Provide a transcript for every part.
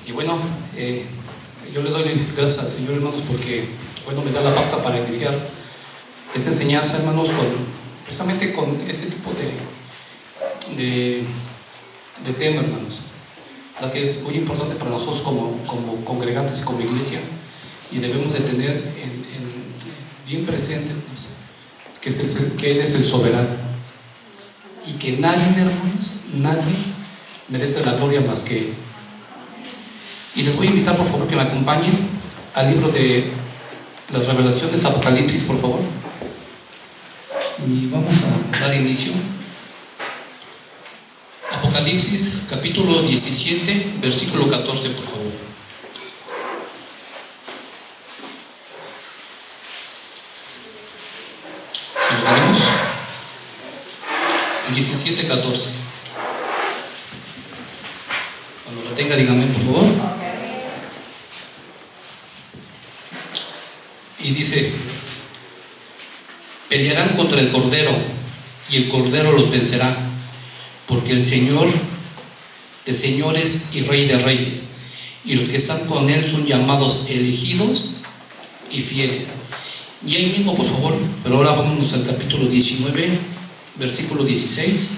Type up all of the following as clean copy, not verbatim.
Y bueno, yo le doy gracias al Señor, hermanos, porque bueno, me da la pauta para iniciar esta enseñanza, hermanos, precisamente con este tipo de tema, hermanos, la que es muy importante para nosotros como congregantes y como iglesia, y debemos de tener bien presente, hermanos, que Él es el soberano y que nadie, hermanos, nadie merece la gloria más que Él. Y les voy a invitar, por favor, que me acompañen al libro de las Revelaciones, Apocalipsis, por favor. Y vamos a dar inicio. Apocalipsis, capítulo 17, versículo 14, por favor. ¿Lo tenemos? 17, 14. Cuando lo tenga, dígame, por favor. Y dice: pelearán contra el Cordero, y el Cordero los vencerá, porque el Señor de señores y Rey de reyes, y los que están con Él son llamados elegidos y fieles. Y ahí mismo, por favor, pero ahora vámonos al capítulo 19, versículo 16,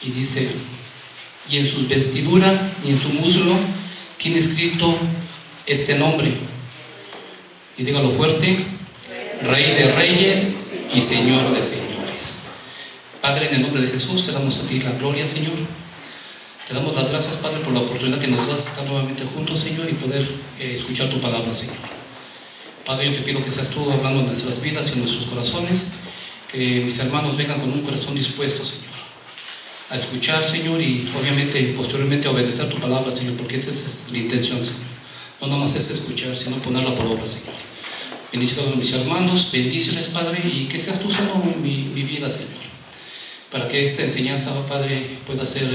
y dice: y en sus vestiduras y en su muslo tiene escrito este nombre, y dígalo fuerte: Rey de reyes y Señor de señores. Padre, en el nombre de Jesús, te damos a ti la gloria, Señor. Te damos las gracias, Padre, por la oportunidad que nos das de estar nuevamente juntos, Señor, y poder escuchar tu palabra, Señor. Padre, yo te pido que seas tú hablando en nuestras vidas y en nuestros corazones, que mis hermanos vengan con un corazón dispuesto, Señor, a escuchar, Señor, y obviamente posteriormente a obedecer tu palabra, Señor, porque esa es la intención, Señor. No nomás es escuchar, sino ponerla por obra, Señor. Bendice a mis hermanos, bendíceles, Padre, y que seas tú usando mi vida, Señor, para que esta enseñanza, Padre, pueda ser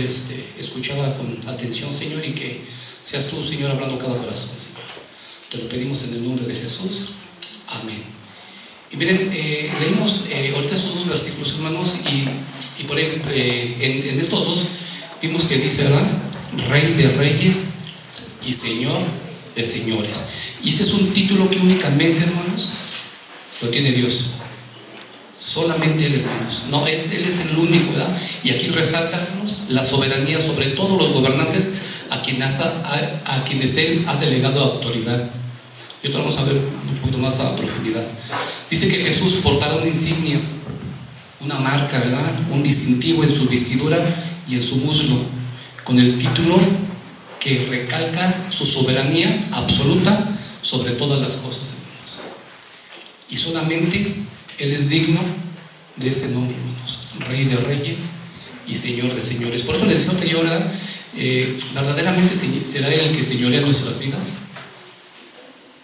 escuchada con atención, Señor, y que seas tú, Señor, hablando a cada corazón, Señor. Te lo pedimos en el nombre de Jesús. Amén. Y miren, leímos ahorita estos dos versículos, hermanos, y por ahí, en estos dos vimos que dice, ¿verdad?, Rey de reyes y Señor de señores. Y este es un título que únicamente, hermanos, lo tiene Dios. Solamente Él, hermanos. No, Él es el único, ¿verdad? Y aquí resalta, hermanos, la soberanía sobre todos los gobernantes a quienes Él ha delegado autoridad. Y otro vamos a ver un poquito más a profundidad. Dice que Jesús portará una insignia, una marca, ¿verdad?, un distintivo en su vestidura y en su muslo, con el título que recalca su soberanía absoluta sobre todas las cosas, hermanos. Y solamente Él es digno de ese nombre, hermanos: Rey de reyes y Señor de señores. Por eso le decía yo, ¿verdad?, verdaderamente será Él el que señorea nuestras vidas.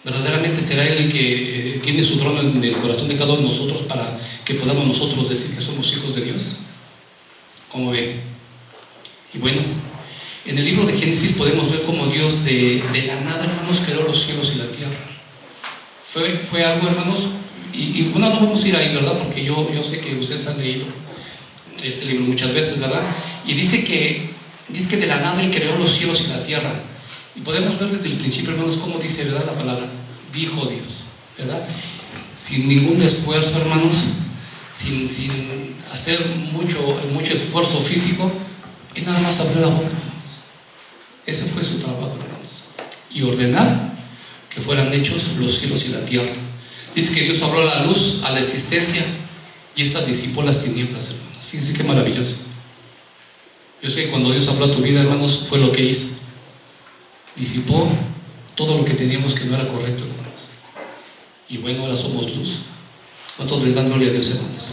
Verdaderamente será Él el que tiene su trono en el corazón de cada uno de nosotros, para que podamos nosotros decir que somos hijos de Dios. ¿Cómo ve? Y bueno, en el libro de Génesis podemos ver cómo Dios de la nada, hermanos, creó los cielos y la tierra. Fue algo, hermanos, y bueno, no vamos a ir ahí, ¿verdad?, porque yo sé que ustedes han leído este libro muchas veces, ¿verdad? Y dice que de la nada Él creó los cielos y la tierra. Y podemos ver desde el principio, hermanos, cómo dice, ¿verdad?, la palabra: dijo Dios, ¿verdad? Sin ningún esfuerzo, hermanos, sin hacer mucho esfuerzo físico. Él nada más abrió la boca, hermanos. Ese fue su trabajo, hermanos. Y ordenar que fueran hechos los cielos y la tierra. Dice que Dios habló la luz a la existencia, y esta disipó las tinieblas, hermanos. Fíjense qué maravilloso. Yo sé que cuando Dios habló a tu vida, hermanos, fue lo que hizo. Disipó todo lo que teníamos que no era correcto, hermanos. Y bueno, ahora somos luz. ¿Cuántos le dan gloria a Dios, hermanos?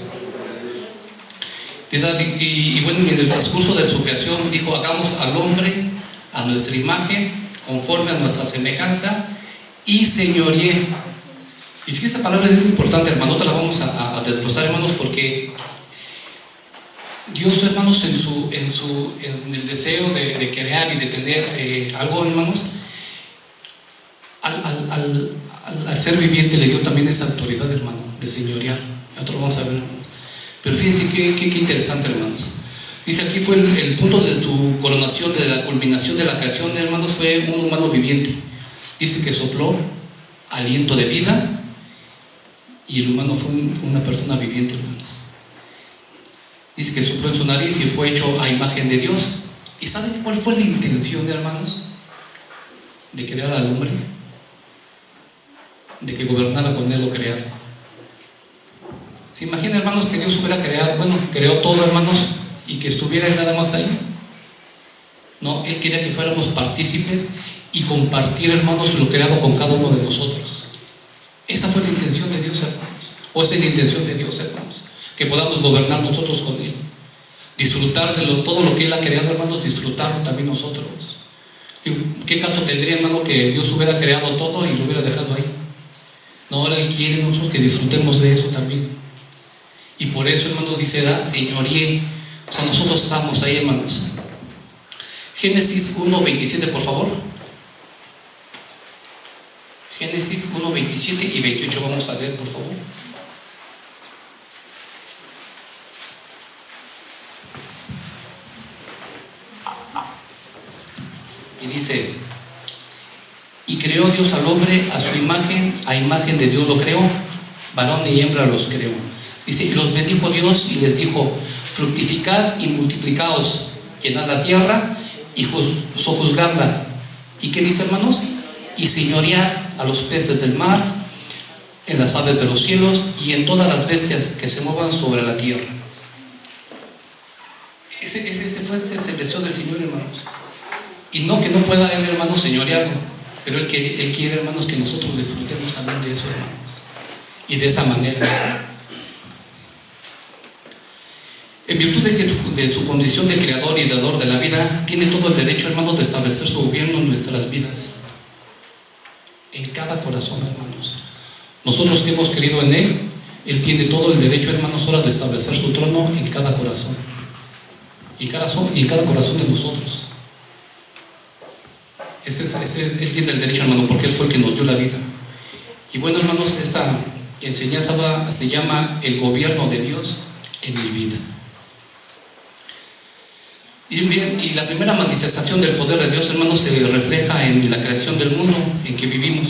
Y bueno, en el transcurso de su creación dijo: hagamos al hombre a nuestra imagen, conforme a nuestra semejanza, y señoreé. Y fíjense, esa palabra es muy importante, hermano. Te la vamos a desglosar, hermanos, porque Dios, hermanos, en el deseo de crear y de tener algo, hermanos, al ser viviente le dio también esa autoridad, hermano, de señorear. Nosotros vamos a ver, hermanos. Pero fíjense qué interesante, hermanos. Dice aquí fue el punto de su coronación, de la culminación de la creación, hermanos, fue un humano viviente. Dice que sopló aliento de vida y el humano fue una persona viviente, hermanos. Dice que sopló en su nariz y fue hecho a imagen de Dios. ¿Y saben cuál fue la intención, hermanos, de crear al hombre? De que gobernara con él o crear. ¿Se imagina, hermanos, que Dios hubiera creado, creó todo, hermanos, y que estuviera nada más ahí? No, Él quería que fuéramos partícipes y compartir, hermanos, lo creado con cada uno de nosotros. Esa fue la intención de Dios, hermanos. O esa es la intención de Dios, hermanos, que podamos gobernar nosotros con Él, disfrutar de todo lo que Él ha creado, hermanos, disfrutarlo también nosotros. ¿Qué caso tendría, hermano, que Dios hubiera creado todo y lo hubiera dejado ahí? No, ahora Él quiere nosotros que disfrutemos de eso también. Y por eso, hermanos, dice, señoríe. O sea, nosotros estamos ahí, hermanos. Génesis 1:27, por favor. Génesis 1:27 y 28 vamos a leer, por favor. Y dice: y creó Dios al hombre a su imagen, a imagen de Dios lo creó, varón y hembra los creó. Dice: y los bendijo Dios y les dijo: fructificad y multiplicaos, llenad la tierra y sojuzgadla. ¿Y qué dice, hermanos? Y señoread a los peces del mar, en las aves de los cielos y en todas las bestias que se muevan sobre la tierra. Ese fue el deseo del Señor, hermanos. Y no que no pueda Él, hermanos, señorearlo, pero Él quiere, hermanos, que nosotros disfrutemos también de eso, hermanos, y de esa manera. En virtud de tu condición de creador y dador de la vida, tiene todo el derecho, hermanos, de establecer su gobierno en nuestras vidas, en cada corazón, hermanos. Nosotros que hemos creído en Él, Él tiene todo el derecho, hermanos, ahora de establecer su trono en cada corazón, y en cada corazón de nosotros. Él tiene el derecho, hermano, porque Él fue el que nos dio la vida. Y bueno, hermanos, esta enseñanza se llama el gobierno de Dios en mi vida. Y bien, y la primera manifestación del poder de Dios, hermanos, se refleja en la creación del mundo en que vivimos.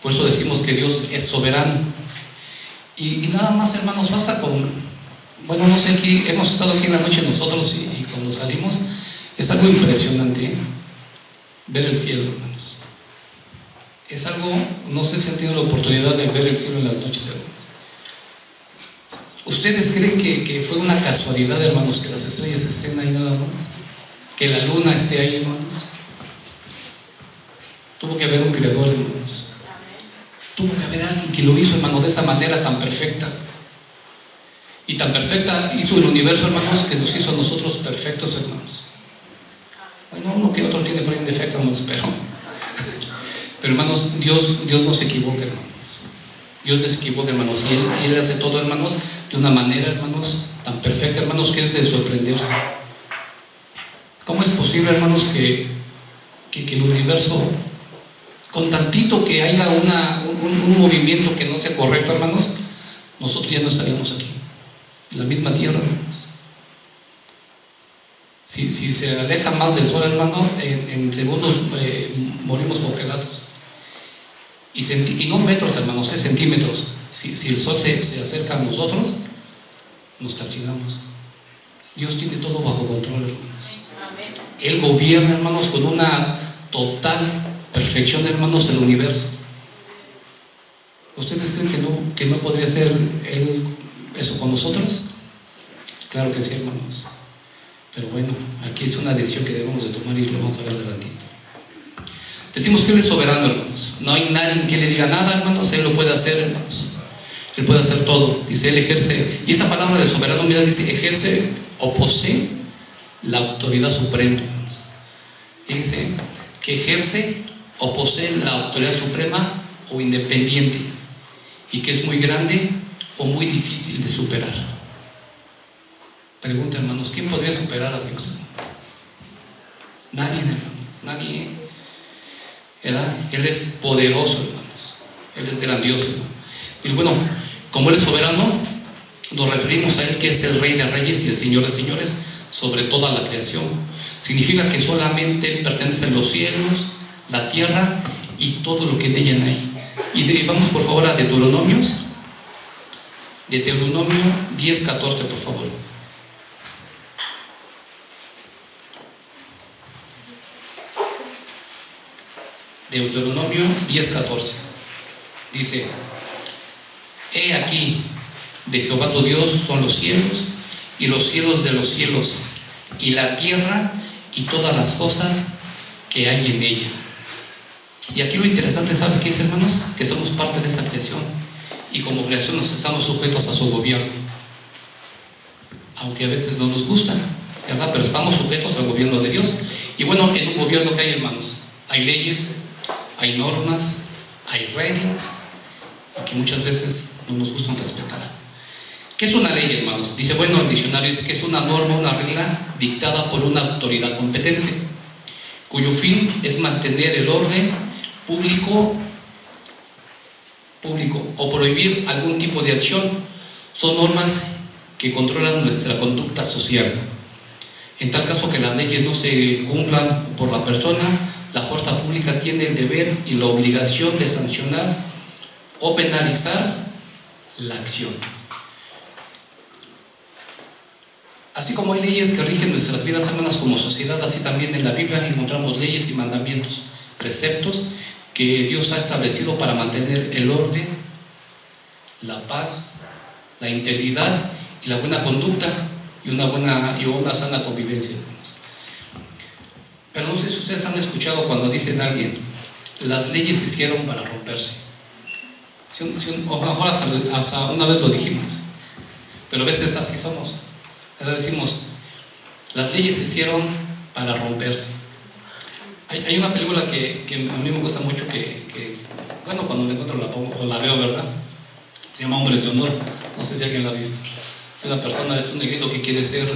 Por eso decimos que Dios es soberano. Y nada más, hermanos, basta con, no sé, aquí hemos estado aquí en la noche nosotros y cuando salimos es algo impresionante, ¿eh? Ver el cielo, hermanos. Es algo, no sé si han tenido la oportunidad de ver el cielo en las noches, hermanos. ¿Ustedes creen que fue una casualidad, hermanos, que las estrellas estén ahí nada más? ¿Que la luna esté ahí, hermanos? Tuvo que haber un creador, hermanos. Tuvo que haber alguien que lo hizo, hermano, de esa manera tan perfecta. Y tan perfecta hizo el universo, hermanos, que nos hizo a nosotros perfectos, hermanos. Bueno, uno que otro tiene por ahí un defecto, hermanos, pero hermanos, Dios no se equivoca, hermanos. Dios no se equivoca, hermanos, y Él hace todo, hermanos, de una manera, hermanos, tan perfecta, hermanos, que es de sorprenderse. ¿Cómo es posible, hermanos, que el universo, con tantito que haya un movimiento que no sea correcto, hermanos, nosotros ya no estaríamos aquí, en la misma tierra, hermanos? Si se aleja más del sol, hermano, en segundos morimos congelados. Y no metros, hermanos, es centímetros. Si el sol se acerca a nosotros, nos calcinamos. Dios tiene todo bajo control, hermanos. Él gobierna, hermanos, con una total perfección, hermanos, el universo. ¿Ustedes creen que no podría hacer Él eso con nosotros? Claro que sí, hermanos. Pero bueno, aquí es una decisión que debemos de tomar y lo vamos a ver adelantito. Decimos que Él es soberano, hermanos. No hay nadie que le diga nada, hermanos. Él lo puede hacer, hermanos. Él puede hacer todo. Dice, Él ejerce. Y esta palabra de soberano, mira, dice, ejerce o posee la autoridad suprema, hermanos. Y dice que ejerce o posee la autoridad suprema o independiente. Y que es muy grande o muy difícil de superar. Pregunta, hermanos, ¿quién podría superar a Dios, hermanos? Nadie, hermanos. Nadie. ¿Verdad? Él es poderoso, hermanos. Él es grandioso, hermanos. Y bueno, como Él es soberano, nos referimos a Él, que es el Rey de Reyes y el Señor de Señores sobre toda la creación. Significa que solamente pertenecen los cielos, la tierra y todo lo que en ella hay. Y vamos por favor a Deuteronomio 10:14, por favor. Deuteronomio 10:14 dice: He aquí, de Jehová tu Dios son los cielos y los cielos de los cielos, y la tierra y todas las cosas que hay en ella. Y aquí lo interesante, ¿sabe qué es, hermanos? Que somos parte de esa creación, y como creación nos estamos sujetos a su gobierno, aunque a veces no nos gusta, ¿verdad? Pero estamos sujetos al gobierno de Dios. Y bueno, en un gobierno que hay, hermanos, hay leyes, hay normas, hay reglas, y que muchas veces no nos gustan respetar. ¿Qué es una ley, hermanos? Dice, bueno, el diccionario dice que es una norma, una regla dictada por una autoridad competente, cuyo fin es mantener el orden público o prohibir algún tipo de acción. Son normas que controlan nuestra conducta social. En tal caso que las leyes no se cumplan por la persona, la fuerza pública tiene el deber y la obligación de sancionar o penalizar la acción. Así como hay leyes que rigen nuestras vidas, hermanas, como sociedad, así también en la Biblia encontramos leyes y mandamientos, preceptos que Dios ha establecido para mantener el orden, la paz, la integridad y la buena conducta y una sana convivencia, hermanos. Pero no sé si ustedes han escuchado cuando dicen a alguien: las leyes se hicieron para romperse. O a lo mejor hasta una vez lo dijimos, pero a veces así somos. Decimos, las leyes se hicieron para romperse. Hay una película que a mí me gusta mucho, bueno, cuando me encuentro la pongo o la veo, ¿verdad? Se llama Hombres de Honor. No sé si alguien la ha visto. Es una persona, es un negrito que quiere ser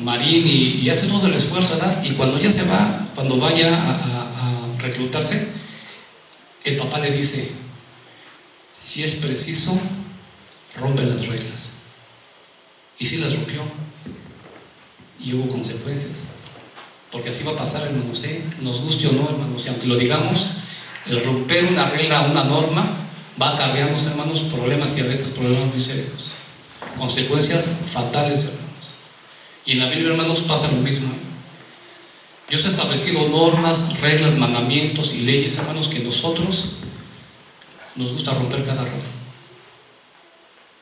marín y hace todo el esfuerzo, ¿verdad? Y cuando ya se va, cuando vaya a reclutarse, el papá le dice: si es preciso, rompe las reglas. Y sí las rompió, y hubo consecuencias, porque así va a pasar, hermanos, nos guste o no, hermanos, y aunque lo digamos, el romper una regla, una norma, va a acarrearnos, hermanos, problemas, y a veces problemas muy serios, consecuencias fatales, hermanos. Y en la Biblia, hermanos, pasa lo mismo. Dios ha establecido normas, reglas, mandamientos y leyes, hermanos, que nosotros nos gusta romper cada rato,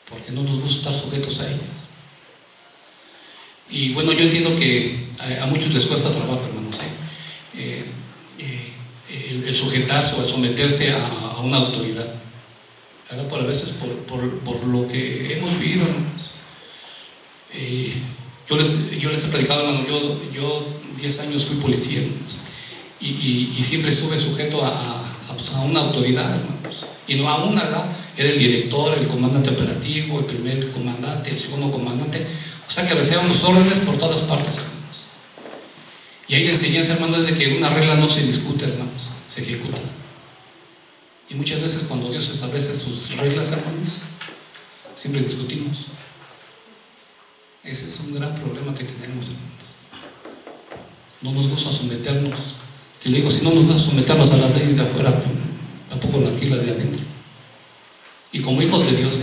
porque no nos gusta estar sujetos a ellas. Y bueno, yo entiendo que a muchos les cuesta trabajo, hermanos, el sujetarse o el someterse a una autoridad, ¿verdad? Por a veces por lo que hemos vivido, hermanos. Yo les he predicado, hermano, yo 10 años fui policía, hermanos, y siempre estuve sujeto a una autoridad, hermanos, y no a una, ¿verdad? Era el director, el comandante operativo, el primer comandante, el segundo comandante. O sea que recibíamos órdenes por todas partes, hermanos. Y ahí la enseñanza, hermanos, es de que una regla no se discute, hermanos, se ejecuta. Y muchas veces cuando Dios establece sus reglas, hermanos, siempre discutimos. Ese es un gran problema que tenemos, hermanos. No nos gusta someternos. Si le digo, si no nos gusta someternos a las leyes de afuera, pues, tampoco aquí las de adentro. Y como hijos de Dios,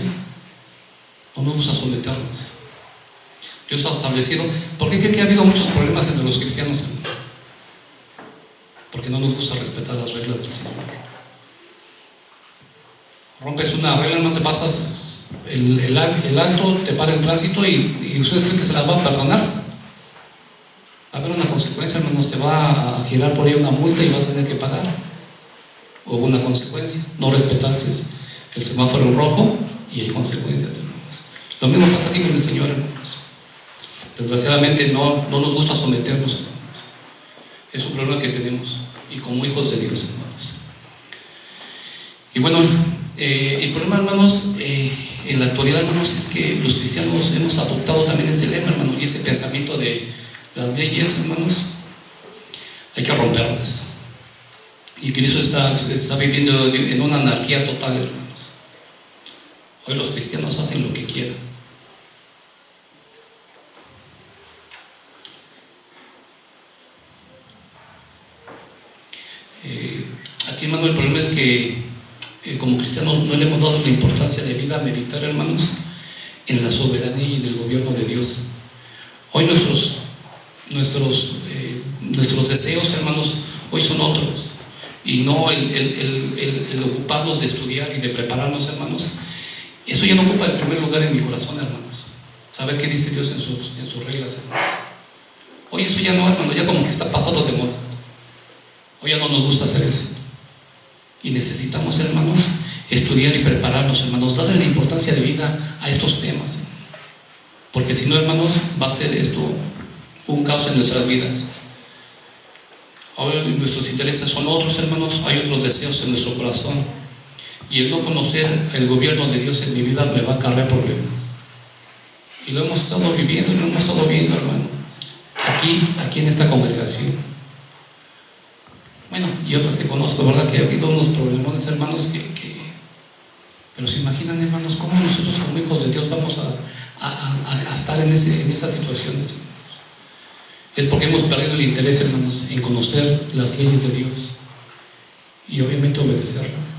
no nos gusta someternos. Dios ha establecido. ¿Por qué cree que ha habido muchos problemas entre los cristianos, hermano? Porque no nos gusta respetar las reglas del Señor. Rompes una regla, no te pasas el alto, te para el tránsito y ustedes creen que se las va a perdonar. Va a haber una consecuencia, hermanos, te va a girar por ahí una multa y vas a tener que pagar. O una consecuencia. No respetaste el semáforo en rojo y hay consecuencias, hermanos. Lo mismo pasa aquí con el Señor, hermanos. Desgraciadamente no nos gusta someternos, hermanos. Es un problema que tenemos, y como hijos de Dios, hermanos. Y bueno, el problema, hermanos, en la actualidad, hermanos, es que los cristianos hemos adoptado también este lema, hermanos, y ese pensamiento de las leyes, hermanos, hay que romperlas. Y Cristo está viviendo en una anarquía total, hermanos. Hoy los cristianos hacen lo que quieran. Aquí, hermano, el problema es que como cristianos no le hemos dado la importancia de vida a meditar, hermanos, en la soberanía y en el gobierno de Dios. Hoy nuestros deseos, hermanos, hoy son otros, y no el ocuparnos de estudiar y de prepararnos, hermanos. Eso ya no ocupa el primer lugar en mi corazón, hermanos. Saber qué dice Dios en sus reglas, hermanos. Hoy eso ya no, hermano, ya como que está pasado de moda. Hoy ya no nos gusta hacer eso. Y necesitamos, hermanos, estudiar y prepararnos, hermanos, darle la importancia de vida a estos temas. Porque si no, hermanos, va a ser esto un caos en nuestras vidas. Ahora nuestros intereses son otros, hermanos, hay otros deseos en nuestro corazón. Y el no conocer el gobierno de Dios en mi vida me va a acarrear problemas. Y lo hemos estado viviendo y lo hemos estado viendo, hermano, aquí en esta congregación. Bueno, y otros que conozco, ¿verdad? Que ha habido unos problemones, hermanos, pero se imaginan, hermanos, cómo nosotros como hijos de Dios vamos a estar en esas situaciones. Es porque hemos perdido el interés, hermanos, en conocer las leyes de Dios y obviamente obedecerlas.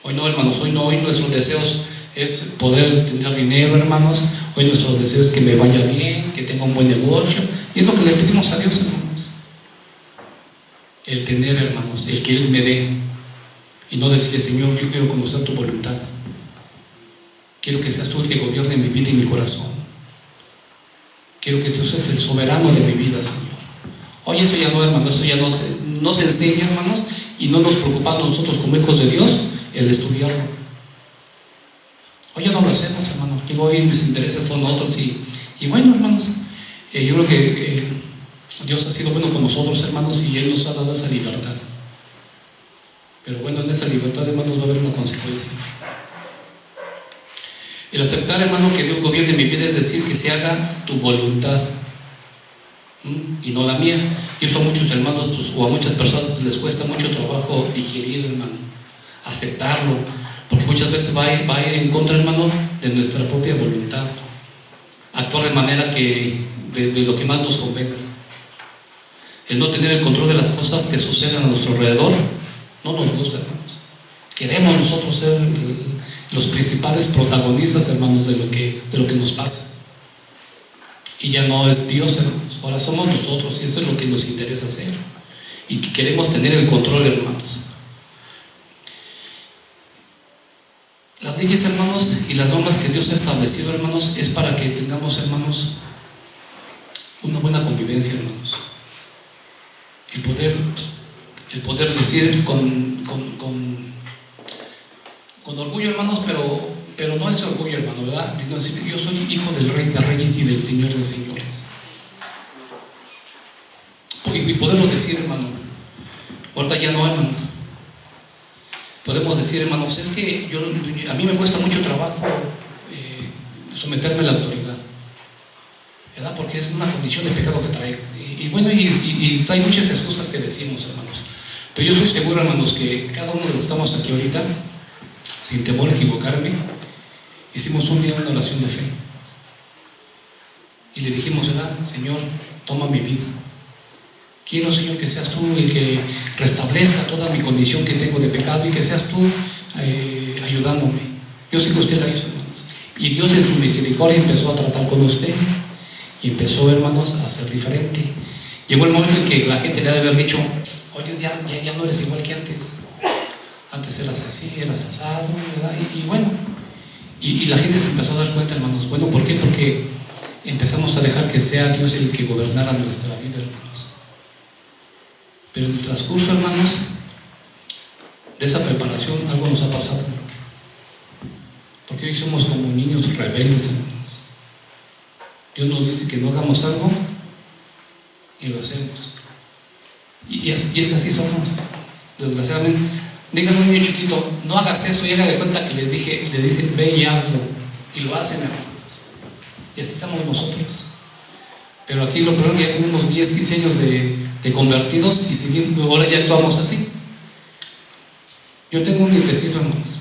Hoy no, hermanos, hoy nuestros deseos es poder tener dinero, hermanos. Hoy nuestros deseos es que me vaya bien, que tenga un buen negocio, y es lo que le pedimos a Dios, hermanos. El tener, hermanos, el que Él me dé, y no decirle: Señor, yo quiero conocer tu voluntad, quiero que seas tú el que gobierne mi vida y mi corazón, quiero que tú seas el soberano de mi vida, Señor. Hoy eso ya no, hermanos, eso ya no se enseña, hermanos, y no nos preocupamos nosotros como hijos de Dios el estudiarlo. Hoy ya no lo hacemos, hermano. Digo, hoy mis intereses son otros, y bueno, hermanos, yo creo que Dios ha sido bueno con nosotros, hermanos, y Él nos ha dado esa libertad. Pero bueno, en esa libertad, hermanos, va a haber una consecuencia. El aceptar, hermano, que Dios gobierne mi vida es decir, que se haga tu voluntad y no la mía. Y eso a muchos hermanos, pues, o a muchas personas les cuesta mucho trabajo digerir, hermano, aceptarlo, porque muchas veces va a ir en contra, hermano, de nuestra propia voluntad, actuar de manera que de lo que más nos convenga. El no tener el control de las cosas que suceden a nuestro alrededor no nos gusta, hermanos. Queremos nosotros ser los principales protagonistas, hermanos, de lo que nos pasa. Y ya no es Dios, hermanos. Ahora somos nosotros, y eso es lo que nos interesa hacer. Y que queremos tener el control, hermanos. Las leyes, hermanos, y las normas que Dios ha establecido, hermanos, es para que tengamos, hermanos, una buena convivencia, hermanos. El poder decir con orgullo, hermanos, pero no es orgullo, hermano, ¿verdad? Decir: yo soy hijo del Rey de Reyes y del Señor de Señores. Y poderlo decir, hermano. Ahorita ya no, hermano. Podemos decir, hermanos, es que a mí me cuesta mucho trabajo someterme a la autoridad, ¿verdad? Porque es una condición de pecado que traigo. Y bueno, y hay muchas excusas que decimos, hermanos. Pero yo estoy seguro, hermanos, que cada uno de los que estamos aquí ahorita, sin temor a equivocarme, hicimos un día una oración de fe. Y le dijimos: ¿verdad? Señor, toma mi vida. Quiero, Señor, que seas tú el que restablezca toda mi condición que tengo de pecado, y que seas tú ayudándome. Yo sé que usted la hizo, hermanos. Y Dios en su misericordia empezó a tratar con usted. Y empezó, hermanos, a ser diferente. Llegó el momento en que la gente le ha de haber dicho: oye, ya no eres igual que antes. Antes eras así, eras asado, ¿verdad? Y bueno, y la gente se empezó a dar cuenta, hermanos. Bueno, ¿por qué? Porque empezamos a dejar que sea Dios el que gobernara nuestra vida, hermanos. Pero en el transcurso, hermanos, de esa preparación, algo nos ha pasado, hermanos. Porque hoy somos como niños rebeldes, hermanos. Dios nos dice que no hagamos algo y lo hacemos. Y es que así somos, desgraciadamente. Díganle a un niño chiquito: no hagas eso, y haga de cuenta que le dicen: ve y hazlo, y lo hacen, hermanos. Y así estamos nosotros. Pero aquí lo peor es que ya tenemos 10, 15 años de convertidos, y ahora ya actuamos así. Yo tengo un nietecito, hermanos,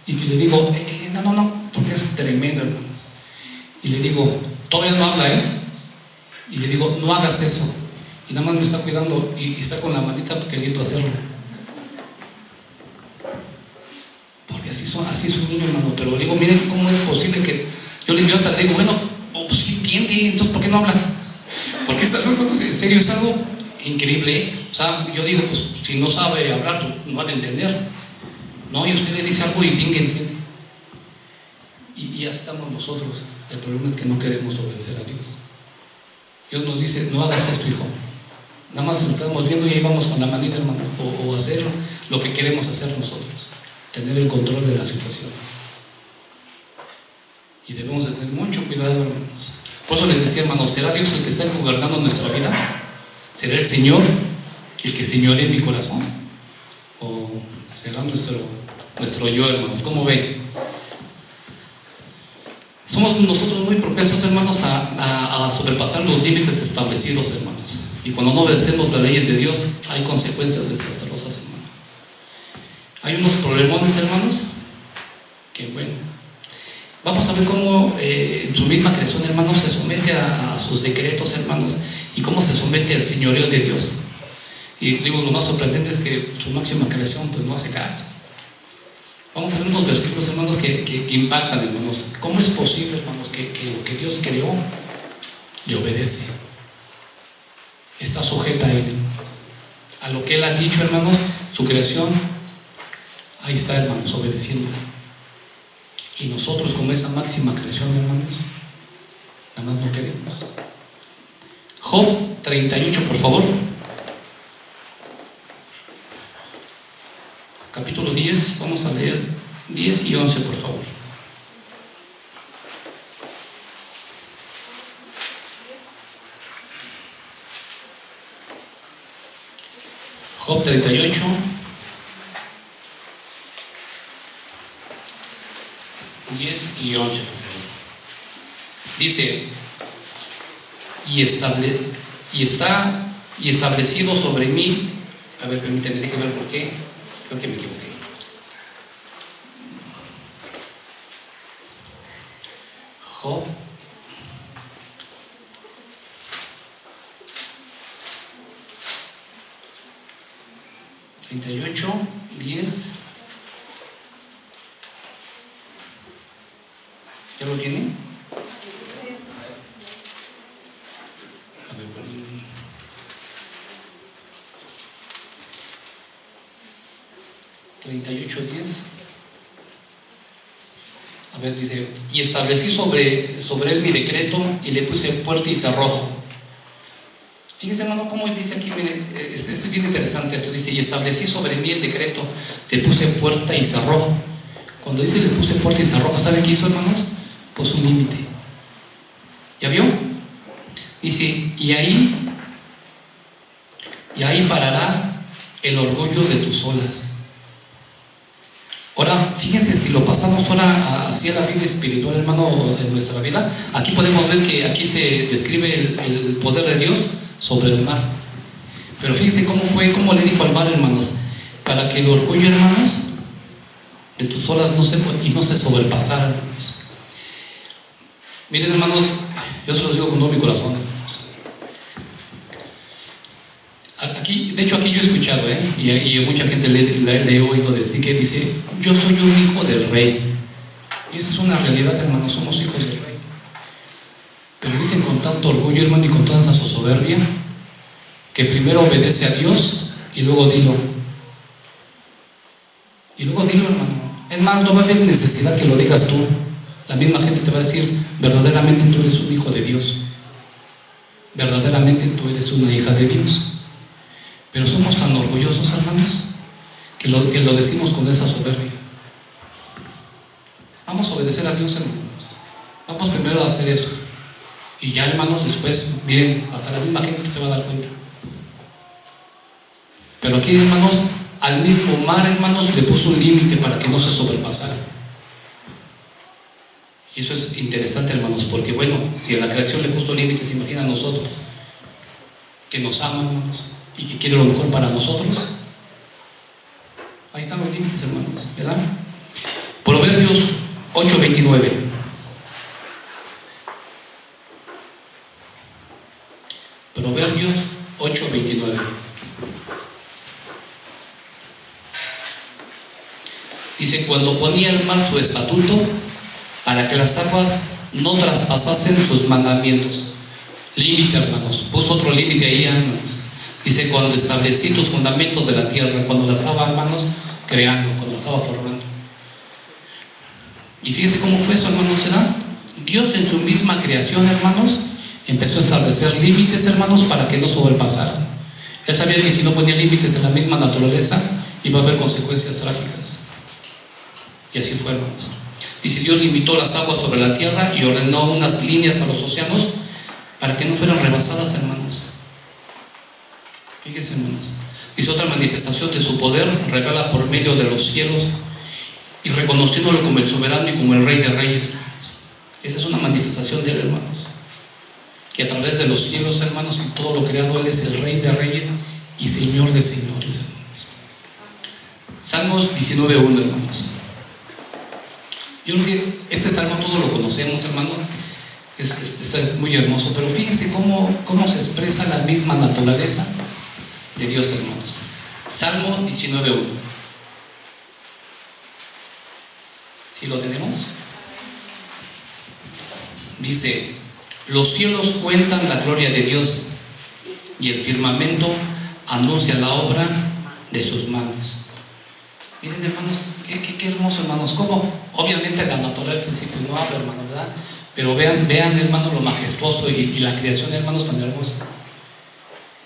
y que le digo: no, porque es tremendo, hermanos. Y le digo, todavía no habla, y le digo, no hagas eso. Y nada más me está cuidando y está con la manita queriendo hacerlo. Porque así es un niño, hermano. Pero le digo, miren cómo es posible que yo hasta le digo, bueno, pues sí entiende, entonces ¿por qué no habla? Porque es algo, hermanos, en serio, es algo increíble, O sea, yo digo, pues si no sabe hablar, pues no va a entender, ¿no? Y usted le dice algo y bien que entiende. Y ya estamos nosotros. El problema es que no queremos obedecer a Dios. Dios nos dice, no hagas esto, hijo. Nada más nos quedamos viendo y ahí vamos con la manita, hermano, o hacer lo que queremos hacer nosotros, tener el control de la situación. Y debemos de tener mucho cuidado, hermanos. Por eso les decía, hermanos, ¿será Dios el que está gobernando nuestra vida? ¿Será el Señor el que señoree mi corazón? ¿O será nuestro yo, hermanos? ¿Cómo ven? Somos nosotros muy propensos, hermanos, a sobrepasar los límites establecidos, hermanos. Y cuando no obedecemos las leyes de Dios, hay consecuencias desastrosas, hermano. Hay unos problemones, hermanos, que bueno. Vamos a ver cómo en su misma creación, hermanos, se somete a sus decretos, hermanos, y cómo se somete al señoreo de Dios. Y digo, lo más sorprendente es que su máxima creación pues no hace caso. Vamos a ver unos versículos, hermanos, que impactan, hermanos. ¿Cómo es posible, hermanos, que lo que Dios creó le obedece? Está sujeta a Él. A lo que Él ha dicho, hermanos, su creación, ahí está, hermanos, obedeciendo. Y nosotros, como esa máxima creación, hermanos, nada más no queremos. Job 38, por favor. Capítulo 10, vamos a leer 10 y 11, por favor. Job 38, 10 y 11, por favor. Dice, y establecido sobre mí. A ver, permítanme, déjenme ver por qué. Creo que me equivoqué. Job 38, 10. ¿Ya lo tiene? A ver, perdón. A ver, dice, y establecí sobre él mi decreto y le puse puerta y cerrojo. Fíjense, hermano, cómo dice aquí, miren, es bien interesante esto. Dice, y establecí sobre mí el decreto, le puse puerta y cerrojo. Cuando dice le puse puerta y cerrojo, ¿sabe qué hizo, hermanos? Pues un límite. ¿Ya vio? Dice, y ahí parará el orgullo de tus olas. Ahora, fíjense, si lo pasamos ahora hacia la vida espiritual, hermano, en nuestra vida, aquí podemos ver que aquí se describe el poder de Dios sobre el mar. Pero fíjense cómo le dijo al mar, hermanos, para que el orgullo, hermanos, de tus olas no se sobrepasara, hermanos. Miren, hermanos, yo se los digo con todo mi corazón, hermanos. Aquí, de hecho, aquí yo he escuchado, y mucha gente le he oído decir que dice, yo soy un hijo del rey. Y esa es una realidad, hermanos, somos hijos del rey. Pero dicen con tanto orgullo, hermano, y con toda esa soberbia, que primero obedece a Dios y luego dilo. Y luego dilo, hermano. Es más, no va a haber necesidad que lo digas tú. La misma gente te va a decir, verdaderamente tú eres un hijo de Dios. Verdaderamente tú eres una hija de Dios. Pero somos tan orgullosos, hermanos, que lo decimos con esa soberbia. Vamos a obedecer a Dios, hermanos. Vamos primero a hacer eso. Y ya, hermanos, después, miren, hasta la misma gente se va a dar cuenta. Pero aquí, hermanos, al mismo mar, hermanos, le puso un límite para que no se sobrepasara. Y eso es interesante, hermanos, porque bueno, si a la creación le puso límites, imagina a nosotros, que nos ama, hermanos, y que quiere lo mejor para nosotros. Ahí están los límites, hermanos, ¿verdad? Proverbios 8:29. Proverbios 8:29. Dice: cuando ponía el mar su estatuto, para que las aguas no traspasasen sus mandamientos. Límite, hermanos. Puso otro límite ahí, hermanos. Dice: cuando establecí tus fundamentos de la tierra, cuando la estaba, hermanos, creando, cuando la estaba formando. Y fíjese cómo fue eso, hermanos, ¿será? Dios en su misma creación, hermanos, empezó a establecer límites, hermanos, para que no sobrepasaran. Él sabía que si no ponía límites en la misma naturaleza, iba a haber consecuencias trágicas. Y así fue, hermanos. Dice: Dios limitó las aguas sobre la tierra y ordenó unas líneas a los océanos para que no fueran rebasadas, hermanos. Fíjense, hermanos. Dice: otra manifestación de su poder revela por medio de los cielos, y reconociéndolo como el soberano y como el rey de reyes, hermanos. Esa es una manifestación de él, hermanos. Que a través de los cielos, hermanos, y todo lo creado, él es el rey de reyes y señor de señores, hermanos. Salmos 19:1, hermanos. Yo creo que este salmo todos lo conocemos, hermano. Es muy hermoso, pero fíjense cómo se expresa la misma naturaleza de Dios, hermanos. Salmo 19:1. ¿Sí lo tenemos? Dice: los cielos cuentan la gloria de Dios, y el firmamento anuncia la obra de sus manos. Miren, hermanos, qué hermoso, hermanos. Como obviamente la naturaleza en sí pues no habla, hermano, ¿verdad? Pero vean, hermano, lo majestuoso y la creación, hermanos, tan hermosa.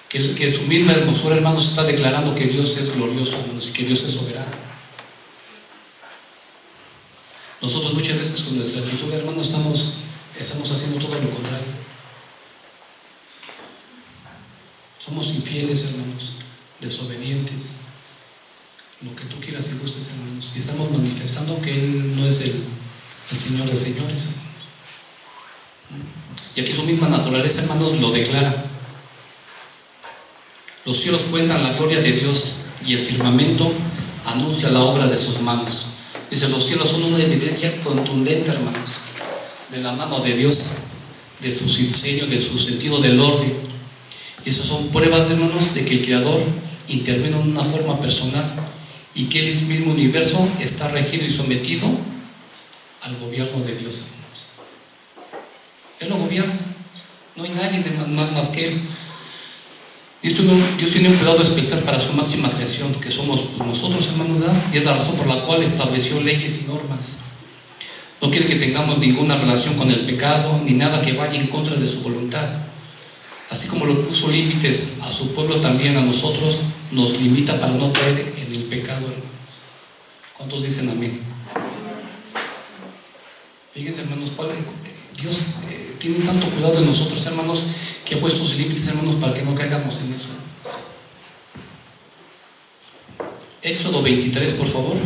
Que su misma hermosura, hermanos, está declarando que Dios es glorioso, hermanos, y que Dios es soberano. Nosotros muchas veces con nuestra actitud, hermanos, estamos haciendo todo lo contrario. Somos infieles, hermanos, desobedientes, lo que tú quieras y gustes, hermanos, y estamos manifestando que Él no es el Señor de señores, hermanos. Y aquí su misma naturaleza, hermanos, lo declara. Los cielos cuentan la gloria de Dios, y el firmamento anuncia la obra de sus manos. Dice: los cielos son una evidencia contundente, hermanos, de la mano de Dios, de su diseño, de su sentido del orden. Y esas son pruebas, hermanos, de que el Creador interviene en una forma personal, y que el mismo universo está regido y sometido al gobierno de Dios, hermanos. Él lo gobierna, no hay nadie más que Él. Dios tiene un cuidado especial para su máxima creación, que somos nosotros, hermanos, ¿verdad? Y es la razón por la cual estableció leyes y normas. No quiere que tengamos ninguna relación con el pecado, ni nada que vaya en contra de su voluntad. Así como lo puso límites a su pueblo, también a nosotros nos limita para no caer en el pecado, hermanos. ¿Cuántos dicen amén? Fíjense, hermanos, Dios tiene tanto cuidado de nosotros, hermanos, que ha puesto sus límites, hermanos, para que no caigamos en eso. Éxodo 23, por favor.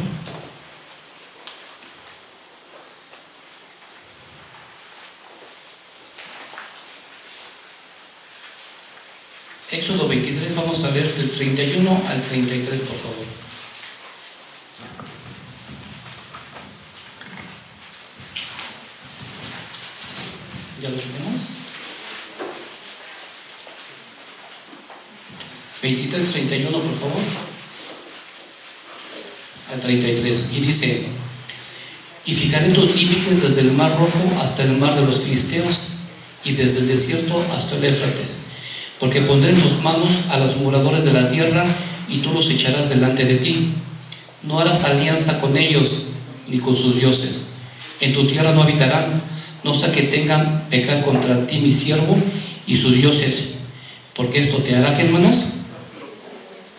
Éxodo 23, vamos a leer del 31 al 33, por favor. ¿Ya lo tenemos? 23, 31, por favor. Al 33. Y dice: y fijaré tus límites desde el mar rojo hasta el mar de los filisteos, y desde el desierto hasta el Éufrates, porque pondré en tus manos a los moradores de la tierra, y tú los echarás delante de ti. No harás alianza con ellos, ni con sus dioses. En tu tierra no habitarán, no sea que tengan pecar contra ti mi siervo y sus dioses, porque esto te hará, ¿qué, hermanos?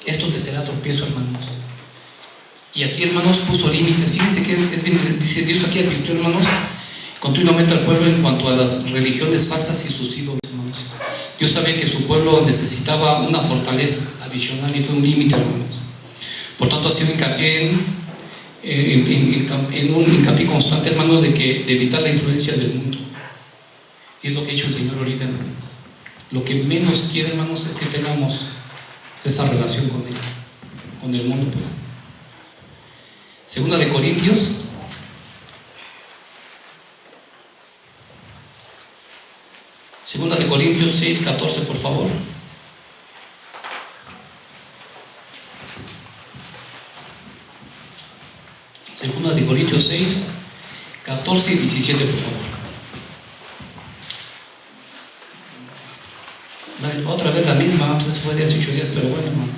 Esto te será tropiezo, hermanos. Y aquí, hermanos, puso límites. Fíjense que es bien, dice Dios aquí advirtió, hermanos, continuamente al pueblo en cuanto a las religiones falsas y sus ídolos, hermanos. Dios sabía que su pueblo necesitaba una fortaleza adicional, y fue un límite, hermanos. Por tanto, ha sido hincapié en un hincapié constante, hermanos, de evitar la influencia del mundo. Y es lo que ha hecho el Señor ahorita, hermanos. Lo que menos quiere, hermanos, es que tengamos esa relación con Él, con el mundo, pues. Segunda de Corintios Segunda de Corintios 6, 14, por favor. Segunda de Corintios 6, 14 y 17, por favor. Otra vez la misma, pues fue 18 días, pero bueno, hermanos.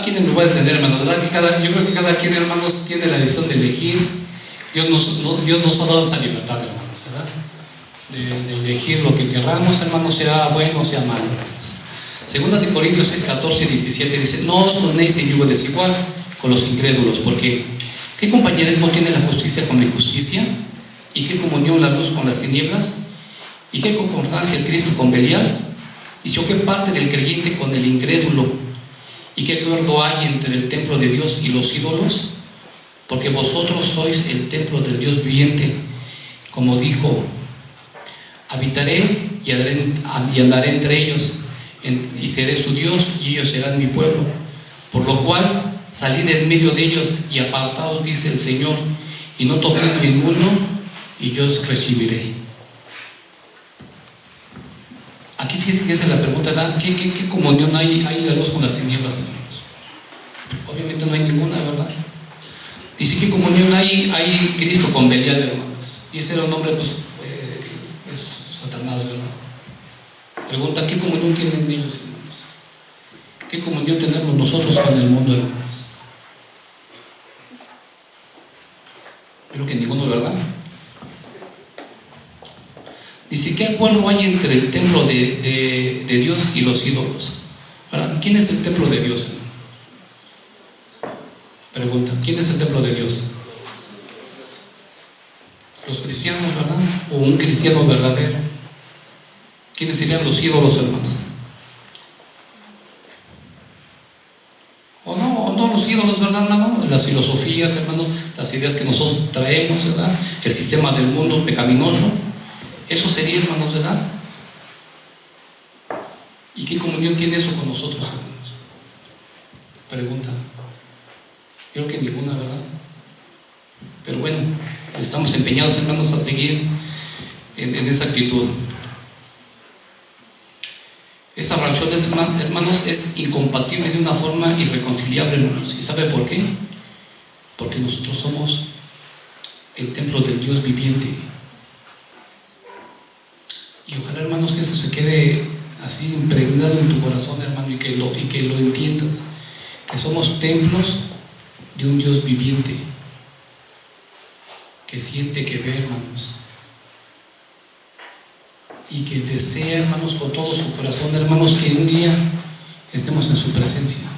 Aquí no me voy a entender, hermanos, ¿verdad? Yo creo que cada quien, hermanos, tiene la decisión de elegir. Dios nos ha dado esa libertad, hermanos, ¿verdad? De elegir lo que querramos, hermanos, sea bueno o sea malo, hermanos. Segunda de Corintios 6, 14 y 17 dice: no os unéis en yugo desigual con los incrédulos, porque ¿qué compañerismo tiene la justicia con la injusticia? ¿Y qué comunión la luz con las tinieblas? ¿Y qué concordancia el Cristo con Belial? ¿Y qué parte del creyente con el incrédulo? ¿Y qué acuerdo hay entre el templo de Dios y los ídolos? Porque vosotros sois el templo del Dios viviente, como dijo: habitaré y andaré entre ellos, y seré su Dios, y ellos serán mi pueblo. Por lo cual, salid en medio de ellos y apartaos, dice el Señor, y no toquéis ninguno, y yo os recibiré. Aquí fíjense que esa es la pregunta, ¿verdad? ¿Qué comunión hay la luz con las tinieblas, hermanos? Obviamente no hay ninguna, ¿verdad? Dice: ¿qué comunión hay Cristo con Belial, hermanos? Y ese era un nombre, pues, es Satanás, ¿verdad? Pregunta: ¿qué comunión tienen ellos, hermanos? ¿Qué comunión tenemos nosotros con el mundo, hermanos? Creo que ninguno, ¿verdad? Dice: ¿qué acuerdo hay entre el templo de Dios y los ídolos? Ahora, ¿quién es el templo de Dios, hermano? Pregunta: ¿quién es el templo de Dios? Los cristianos, ¿verdad? O un cristiano verdadero. ¿Quiénes serían los ídolos, hermanos? O no los ídolos, ¿verdad, hermano? Las filosofías, hermanos, las ideas que nosotros traemos, ¿verdad? El sistema del mundo pecaminoso. Eso sería, hermanos, ¿verdad? ¿Y qué comunión tiene eso con nosotros, hermanos? Pregunta. Yo creo que ninguna, ¿verdad? Pero bueno, estamos empeñados, hermanos, a seguir en esa actitud. Esa relación, hermanos, es incompatible de una forma irreconciliable, hermanos. ¿Y sabe por qué? Porque nosotros somos el templo del Dios viviente. Y ojalá, hermanos, que eso se quede así impregnado en tu corazón, hermano, y que lo entiendas, que somos templos de un Dios viviente, que siente, que ve, hermanos, y que desea, hermanos, con todo su corazón, hermanos, que un día estemos en su presencia.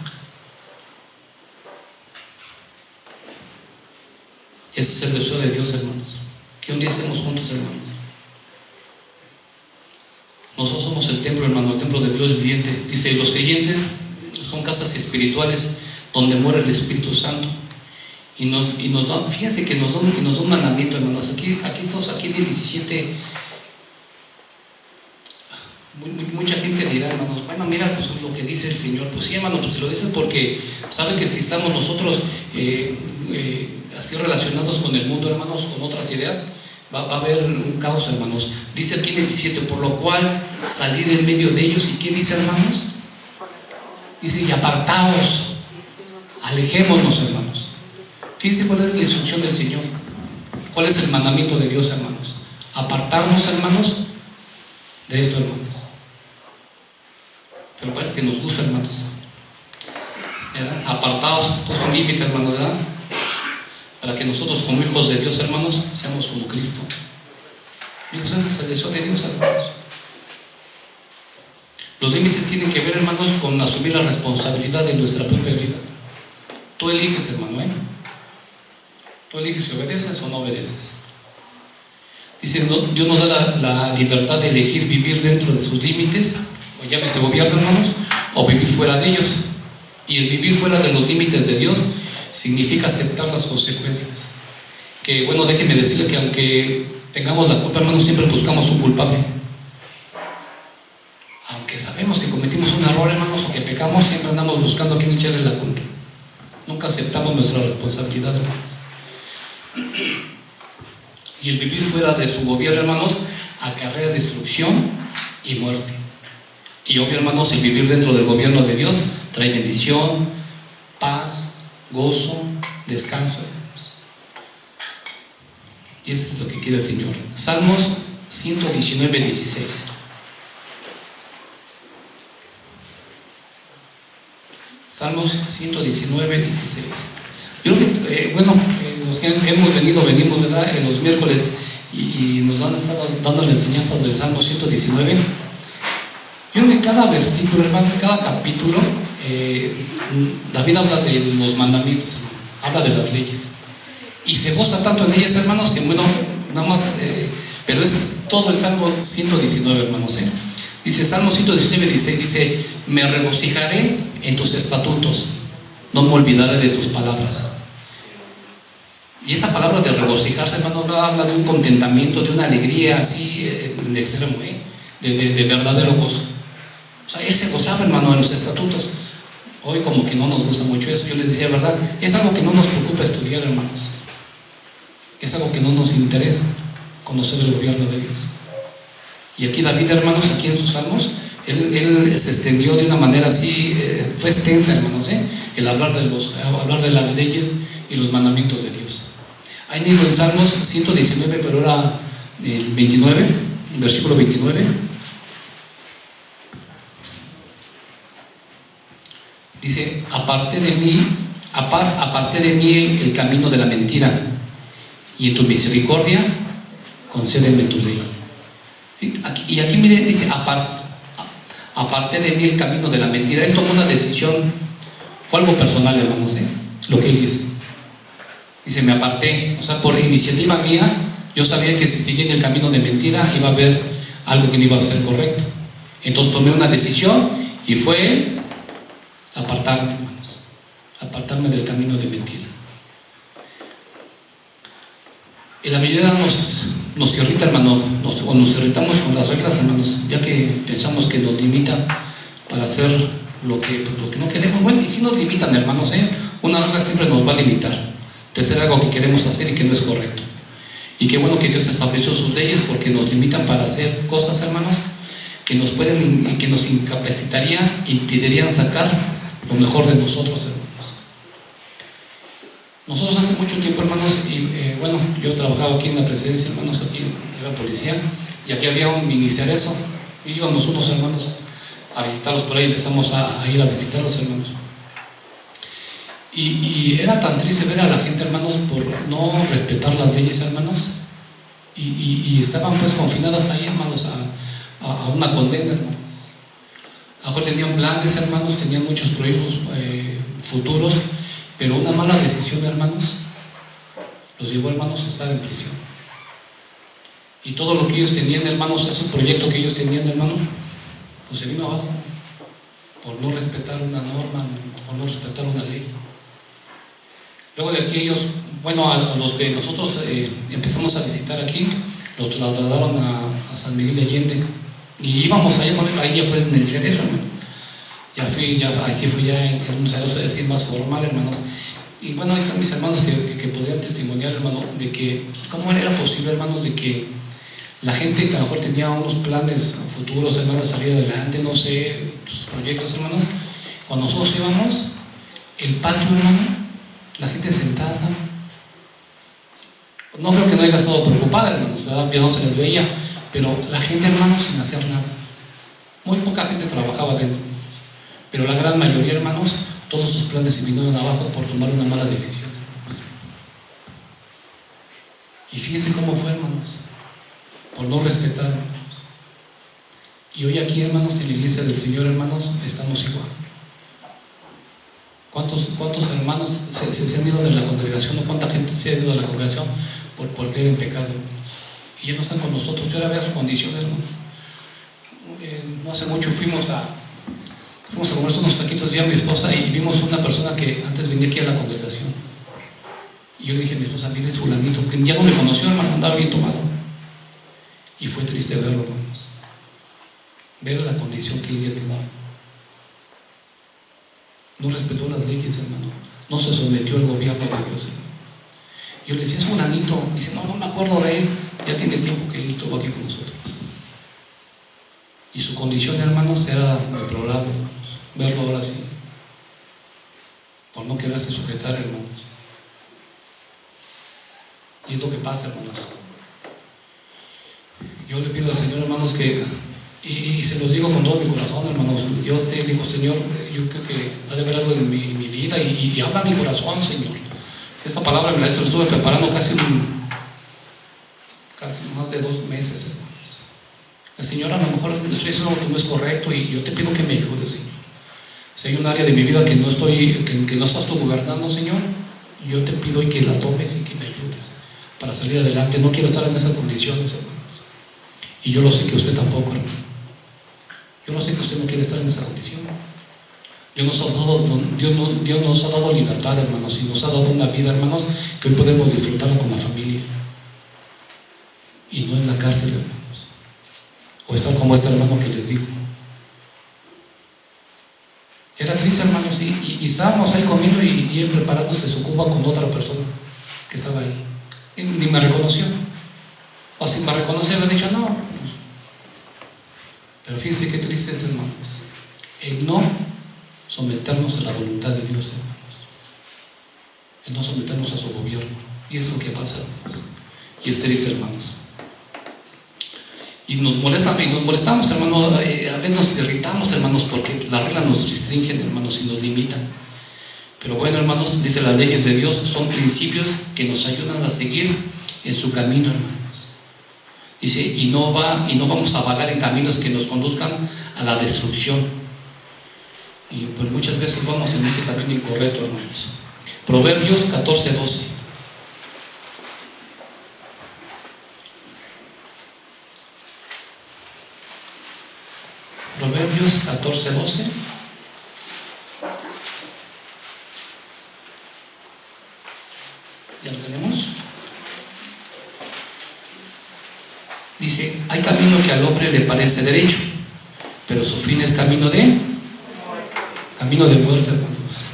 Ese es el deseo de Dios, hermanos, que un día estemos juntos, hermanos. Nosotros somos el templo, hermano, el templo de Dios viviente. Dice: los creyentes son casas espirituales donde mora el Espíritu Santo. Y nos da, fíjense que nos da un mandamiento, hermanos. Aquí estamos, aquí en el 17. Mucha gente dirá, hermanos, bueno, mira, pues lo que dice el Señor. Pues sí, hermano, pues lo dice porque sabe que si estamos nosotros así relacionados con el mundo, hermanos, con otras ideas, va a haber un caos, hermanos. Dice aquí en el 17: por lo cual salid en medio de ellos. ¿Y qué dice, hermanos? Dice: y apartaos, alejémonos, hermanos. Fíjense cuál es la instrucción del Señor, cuál es el mandamiento de Dios, hermanos: apartarnos, hermanos, de esto, hermanos. Pero parece que nos gusta, hermanos, ¿verdad? Apartaos, puesto un límite, hermanos, ¿verdad? Para que nosotros, como hijos de Dios, hermanos, seamos como Cristo. Y pues esa es el deseo de Dios, hermanos. Los límites tienen que ver, hermanos, con asumir la responsabilidad de nuestra propia vida. Tú eliges, hermano, Tú eliges si obedeces o no obedeces. Dice: Dios nos da la libertad de elegir vivir dentro de sus límites, o llámese gobierno, hermanos, o vivir fuera de ellos. Y el vivir fuera de los límites de Dios significa aceptar las consecuencias. Que bueno, déjenme decirle que aunque tengamos la culpa, hermanos, siempre buscamos un culpable. Aunque sabemos que cometimos un error, hermanos, o que pecamos, siempre andamos buscando a quién echarle la culpa. Nunca aceptamos nuestra responsabilidad, hermanos. Y el vivir fuera de su gobierno, hermanos, acarrea destrucción y muerte. Y obvio, hermanos, el vivir dentro del gobierno de Dios trae bendición, paz, gozo, descanso, hermanos. Y eso es lo que quiere el Señor. Salmos 119, 16. Salmos 119, 16. Yo creo que, los que venimos, ¿verdad?, en los miércoles y nos han estado dando las enseñanzas del Salmo 119. Yo creo que cada versículo, hermano, cada capítulo, David habla de los mandamientos, hermano, habla de las leyes. Y se goza tanto en ellas, hermanos, que nada más, pero es todo el Salmo 119, hermanos. Dice, Salmo 119, 16, dice: me regocijaré en tus estatutos, no me olvidaré de tus palabras. Y esa palabra de regocijarse, hermano, habla de un contentamiento, de una alegría así en extremo, de verdadero gozo. O sea, él se gozaba, hermano, en los estatutos. Hoy como que no nos gusta mucho eso. Yo les decía, ¿verdad? Es algo que no nos preocupa estudiar, hermanos. Es algo que no nos interesa conocer el gobierno de Dios. Y aquí David, hermanos, aquí en sus salmos, él se extendió de una manera así, fue extensa, hermanos, el hablar de las leyes y los mandamientos de Dios. Ahí mismo en Salmos 119, pero era el 29, el versículo 29. Dice: aparté de mí el camino de la mentira, y en tu misericordia concédeme tu ley. ¿Sí? Y aquí mire, dice: aparté de mí el camino de la mentira. Él tomó una decisión, fue algo personal, hermanos, lo que él hizo. Dice: me aparté, o sea, por iniciativa mía, yo sabía que si seguía en el camino de mentira iba a haber algo que no iba a ser correcto. Entonces tomé una decisión y fue apartarme, hermanos, apartarme del camino de mentira. Y la mayoría nos irrita, hermano, o nos irritamos con las reglas, hermanos, ya que pensamos que nos limitan para hacer lo que no queremos. Bueno, y si nos limitan, hermanos, una regla siempre nos va a limitar de hacer algo que queremos hacer y que no es correcto. Y qué bueno que Dios estableció sus leyes, porque nos limitan para hacer cosas, hermanos, que nos incapacitarían, impedirían sacar lo mejor de nosotros, hermanos. Nosotros hace mucho tiempo, hermanos, yo trabajaba aquí en la presidencia, hermanos, aquí era policía, y aquí había un mini cerezo, y íbamos unos hermanos a visitarlos por ahí, empezamos a ir a visitarlos, hermanos. Y era tan triste ver a la gente, hermanos, por no respetar las leyes, hermanos, y estaban pues confinadas ahí, hermanos, a una condena, hermanos. A lo mejor tenían planes, hermanos, tenían muchos proyectos futuros, pero una mala decisión, hermanos, los llevó, hermanos, a estar en prisión. Y todo lo que ellos tenían, hermanos, ese proyecto que ellos tenían, hermano, pues se vino abajo por no respetar una norma, por no respetar una ley. Luego de aquí ellos, a los que nosotros empezamos a visitar aquí, los trasladaron a San Miguel de Allende, y íbamos allá con él. Ahí ya fue en el cerezo, hermano. Aquí fui ya en un cerezo así más formal, hermanos. Y ahí están mis hermanos que podrían testimoniar, hermano, de que cómo era posible, hermanos, de que la gente que a lo mejor tenía unos planes futuros, hermanos, salir adelante, no sé, sus proyectos, hermanos. Cuando nosotros íbamos, el patio, hermano, la gente sentada, no creo que no haya estado preocupada, hermanos, ¿verdad? Ya no se les veía, pero la gente, hermanos, sin hacer nada. Muy poca gente trabajaba dentro, pero la gran mayoría, hermanos, todos sus planes se vinieron abajo por tomar una mala decisión. Y fíjense cómo fue, hermanos, por no respetar, hermanos. Y hoy aquí, hermanos, en la iglesia del Señor, hermanos, estamos igual. ¿Cuántos hermanos se han ido de la congregación, o cuánta gente se ha ido de la congregación por caer en pecado, hermanos? Y ya no están con nosotros. Yo ahora veo su condición, hermano. No hace mucho fuimos a comer unos taquitos ya a mi esposa, y vimos una persona que antes venía aquí a la congregación. Y yo le dije a mi esposa: mire, es fulanito, que ya no me conoció, hermano, andaba bien tomado. Y fue triste verlo, hermanos, ver la condición que él ya tenía. No respetó las leyes, hermano, no se sometió al gobierno de Dios, hermano. Yo le decía: es fulanito. Dice: no me acuerdo de él, ya tiene tiempo que él estuvo aquí con nosotros. Y su condición, hermanos, era deplorable, hermanos. Verlo ahora así, por no quererse sujetar, hermanos. Y es lo que pasa, hermanos. Yo le pido al Señor, hermanos, que, y se los digo con todo mi corazón, hermanos, yo te digo, Señor, yo creo que ha de haber algo en mi vida y habla mi corazón, Señor. Si esta palabra me la estuve preparando casi más de 2 meses, hermanos. El Señor, a lo mejor le estoy diciendo algo que no es correcto y yo te pido que me ayudes, Señor. Si hay un área de mi vida que no estás tú gobernando, Señor, yo te pido y que la tomes y que me ayudes para salir adelante. No quiero estar en esas condiciones, hermanos. Y yo lo sé que usted tampoco, hermano. Yo lo sé que usted no quiere estar en esa condición. Dios nos ha dado libertad, hermanos, y nos ha dado una vida, hermanos, que hoy podemos disfrutarla con la familia y no en la cárcel, hermanos, o estar como este hermano que les digo. Era triste, hermanos, y estábamos ahí comiendo y él preparándose su cuba con otra persona que estaba ahí. Y ni me reconoció. O si me reconoció, le he dicho no. Pero fíjense qué triste es, hermanos, el no someternos a la voluntad de Dios, hermanos. El no someternos a su gobierno. Y eso es lo que pasa, hermanos. Y es triste, hermanos. Y nos molestamos, hermanos. A veces nos irritamos, hermanos, porque las reglas nos restringen, hermanos, y nos limitan. Pero bueno, hermanos, dice, las leyes de Dios son principios que nos ayudan a seguir en su camino, hermanos. Dice, y no vamos a vagar en caminos que nos conduzcan a la destrucción. Y pues muchas veces vamos en ese camino incorrecto, hermanos. Proverbios 14:12. Proverbios 14:12. ¿Ya lo tenemos? Dice, hay camino que al hombre le parece derecho, pero su fin es camino de muerte, hermanos.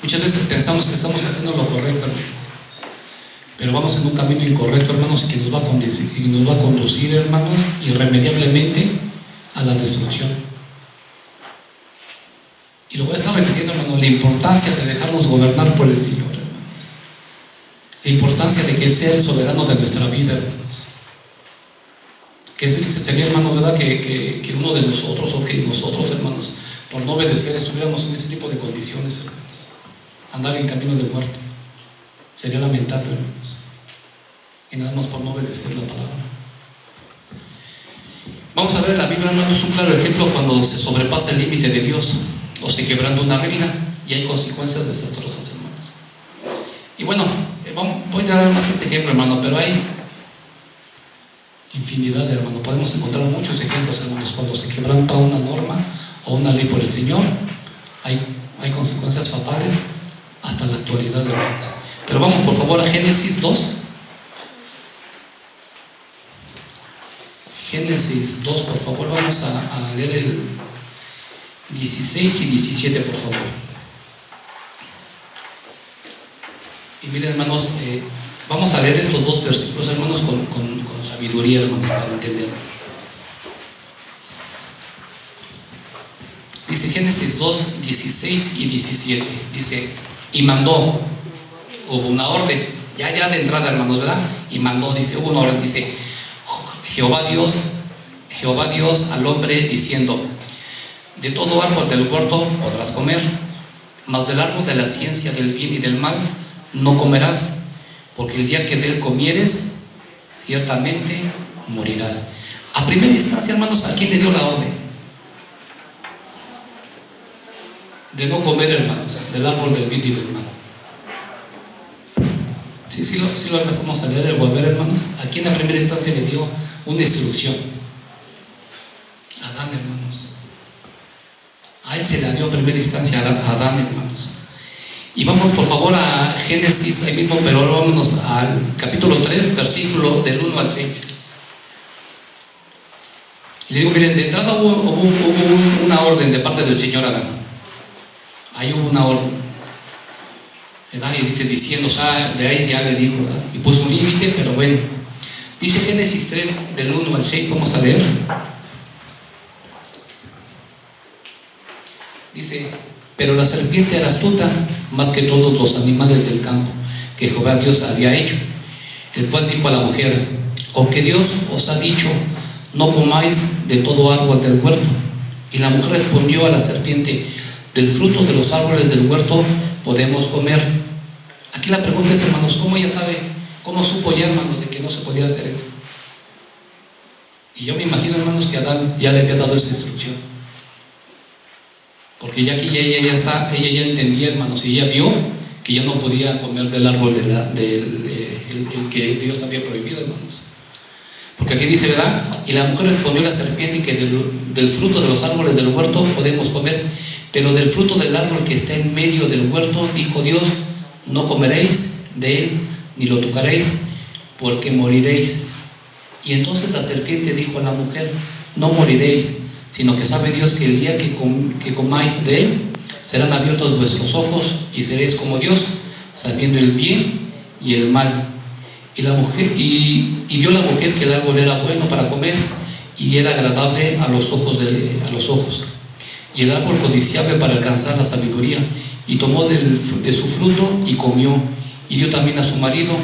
Muchas veces pensamos que estamos haciendo lo correcto, hermanos, pero vamos en un camino incorrecto, hermanos, que nos va a conducir, hermanos, irremediablemente a la destrucción. Y lo voy a estar repitiendo, hermanos, la importancia de dejarnos gobernar por el Señor, hermanos. La importancia de que Él sea el soberano de nuestra vida, hermanos. Que es triste sería, hermano, ¿verdad? Que uno de nosotros, o que nosotros, hermanos, por no obedecer, estuviéramos en ese tipo de condiciones, hermanos. Andar en camino de muerte. Sería lamentable, hermanos. Y nada más por no obedecer la palabra. Vamos a ver en la Biblia, hermanos, un claro ejemplo cuando se sobrepasa el límite de Dios o se quebranta una regla y hay consecuencias desastrosas, hermanos. Y bueno, voy a dar más este ejemplo, hermano, pero hay infinidad, hermano. Podemos encontrar muchos ejemplos, hermanos, cuando se quebranta una norma o una ley por el Señor. Hay consecuencias fatales hasta la actualidad, hermanos. Pero vamos por favor a Génesis 2. Génesis 2, por favor, vamos a leer el 16 y 17, por favor. Y miren, hermanos, vamos a leer estos dos versículos, hermanos, con sabiduría, hermanos, para entenderlo. Dice Génesis 2, 16 y 17. Dice, y mandó, hubo una orden, ya de entrada, hermanos, ¿verdad? Y mandó, dice, hubo una orden, dice, Jehová Dios al hombre diciendo, de todo árbol del huerto podrás comer, mas del árbol de la ciencia del bien y del mal no comerás, porque el día que de él comieres, ciertamente morirás. A primera instancia, hermanos, ¿a quién le dio la orden? De no comer, hermanos, del árbol del bien y del mal. Sí lo vamos a leer o a ver, hermanos. Aquí en la primera instancia le dio una instrucción. Adán, hermanos. A él se le dio en primera instancia a Adán, hermanos. Y vamos por favor a Génesis, ahí mismo, pero ahora vámonos al capítulo 3, versículo del 1 al 6. Y le digo, miren, de entrada hubo una orden de parte del Señor Adán. Ahí hubo una orden. Y dice, diciendo, o sea, de ahí ya le dijo, ¿verdad? Y puso un límite, pero bueno. Dice Génesis 3, del 1 al 6, vamos a leer. Dice, pero la serpiente era astuta más que todos los animales del campo que Jehová Dios había hecho, el cual dijo a la mujer, con que Dios os ha dicho, no comáis de todo árbol del huerto. Y la mujer respondió a la serpiente, del fruto de los árboles del huerto podemos comer. Aquí la pregunta es, hermanos, ¿cómo ella sabe, cómo supo ya, hermanos, de que no se podía hacer eso? Y yo me imagino, hermanos, que Adán ya le había dado esa instrucción, porque ya que ella ya entendía, hermanos, y ella vio que ya no podía comer del árbol el que Dios había prohibido, hermanos. Porque aquí dice, ¿verdad? Y la mujer respondió a la serpiente que del fruto de los árboles del huerto podemos comer, pero del fruto del árbol que está en medio del huerto, dijo Dios, no comeréis de él, ni lo tocaréis, porque moriréis. Y entonces la serpiente dijo a la mujer, no moriréis, sino que sabe Dios que el día que comáis de él, serán abiertos vuestros ojos y seréis como Dios, sabiendo el bien y el mal. Y vio la mujer que el árbol era bueno para comer y era agradable a los ojos, y el árbol codiciable para alcanzar la sabiduría, y tomó de su fruto y comió, y dio también a su marido,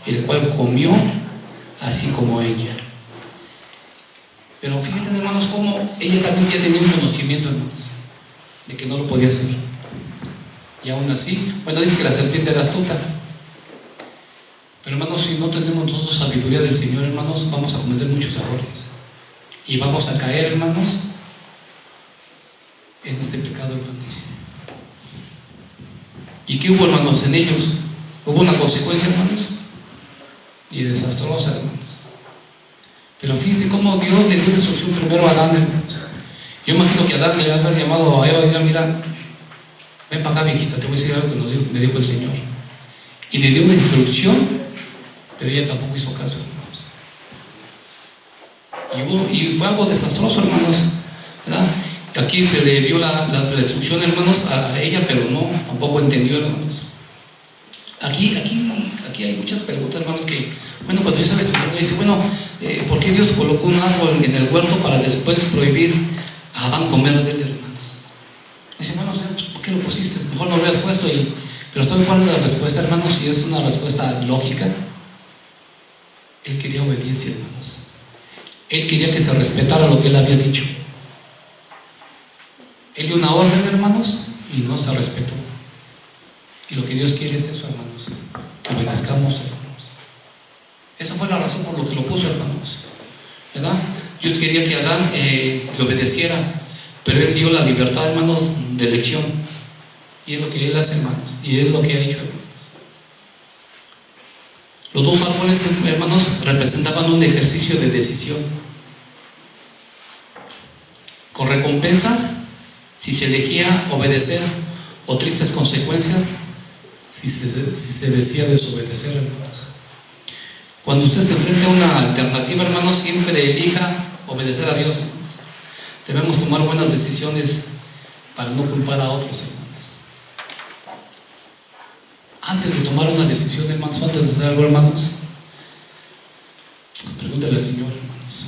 el cual comió así como ella. Pero fíjense, hermanos, cómo ella también ya tenía un conocimiento, hermanos, de que no lo podía hacer. Y aún así, bueno, dice que la serpiente era astuta. Pero, hermanos, si no tenemos nosotros sabiduría del Señor, hermanos, vamos a cometer muchos errores. Y vamos a caer, hermanos, en este pecado, hermanos. ¿Y qué hubo, hermanos, en ellos? Hubo una consecuencia, hermanos, y desastrosa, hermanos. Pero fíjense cómo Dios le dio la instrucción primero a Adán, hermanos. Yo imagino que Adán le había llamado a Eva, mira, ven para acá, viejita, te voy a decir algo que me dijo el Señor. Y le dio una instrucción, pero ella tampoco hizo caso, hermanos. Y fue algo desastroso, hermanos, ¿verdad? Aquí se le dio la instrucción, hermanos, a ella, pero no, tampoco entendió, hermanos. Aquí hay muchas preguntas, hermanos, que, bueno, cuando yo estaba estudiando, dice, bueno, ¿por qué Dios colocó un árbol en el huerto para después prohibir a Adán comer de él, hermanos? Dice, bueno, pues, ¿por qué lo pusiste? Mejor no lo hubieras puesto. Pero ¿saben cuál es la respuesta, hermanos? Y es una respuesta lógica. Él quería obediencia, hermanos. Él quería que se respetara lo que él había dicho. Él dio una orden, hermanos, y no se respetó. Y lo que Dios quiere es eso, hermanos, que obedezcamos, hermanos. Esa fue la razón por lo que lo puso, hermanos, ¿verdad? Dios quería que Adán le obedeciera, pero él dio la libertad, hermanos, de elección. Y es lo que él hace, hermanos, y es lo que ha hecho, hermanos. Los dos árboles, hermanos, representaban un ejercicio de decisión, con recompensas si se elegía obedecer, o tristes consecuencias si se decía desobedecer, hermanos. Cuando usted se enfrenta a una alternativa, hermanos, siempre elija obedecer a Dios, hermanos. Debemos tomar buenas decisiones para no culpar a otros, hermanos. Antes de tomar una decisión, hermanos, antes de hacer algo, hermanos, pregúntale al Señor, hermanos.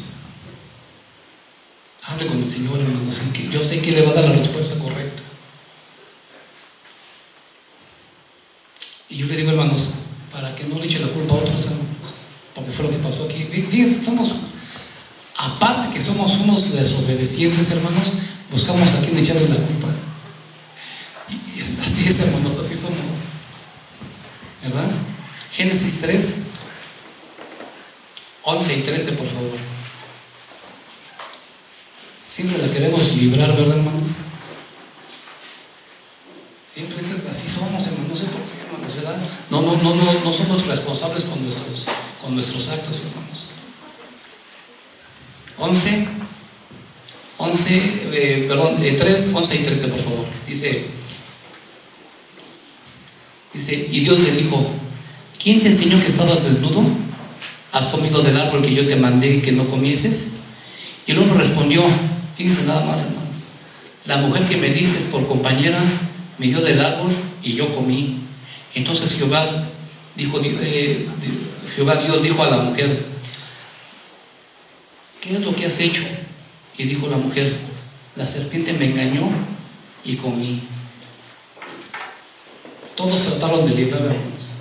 Hable con el Señor, hermanos, que yo sé que le va a dar la respuesta correcta. Y yo le digo, hermanos, para que no le eche la culpa a otros, hermanos, porque fue lo que pasó aquí. Fíjense, aparte que somos unos desobedientes, hermanos, buscamos a quien echarle la culpa. Y así es, hermanos, así somos, ¿verdad? Génesis 3, 11 y 13, por favor. Siempre la queremos librar, ¿verdad, hermanos? Siempre así somos, hermanos, no sé por qué, hermanos, ¿verdad? No somos responsables con nuestros actos, hermanos. 3, 11 y 13, por favor. Dice, y Dios le dijo, ¿quién te enseñó que estabas desnudo? ¿Has comido del árbol que yo te mandé que no comieses? Y el hombre respondió, fíjense nada más, hermanos, la mujer que me diste por compañera me dio del árbol y yo comí. Entonces Jehová Dios dijo a la mujer, ¿qué es lo que has hecho? Y dijo la mujer, la serpiente me engañó y comí. Todos trataron de librar, hermanos.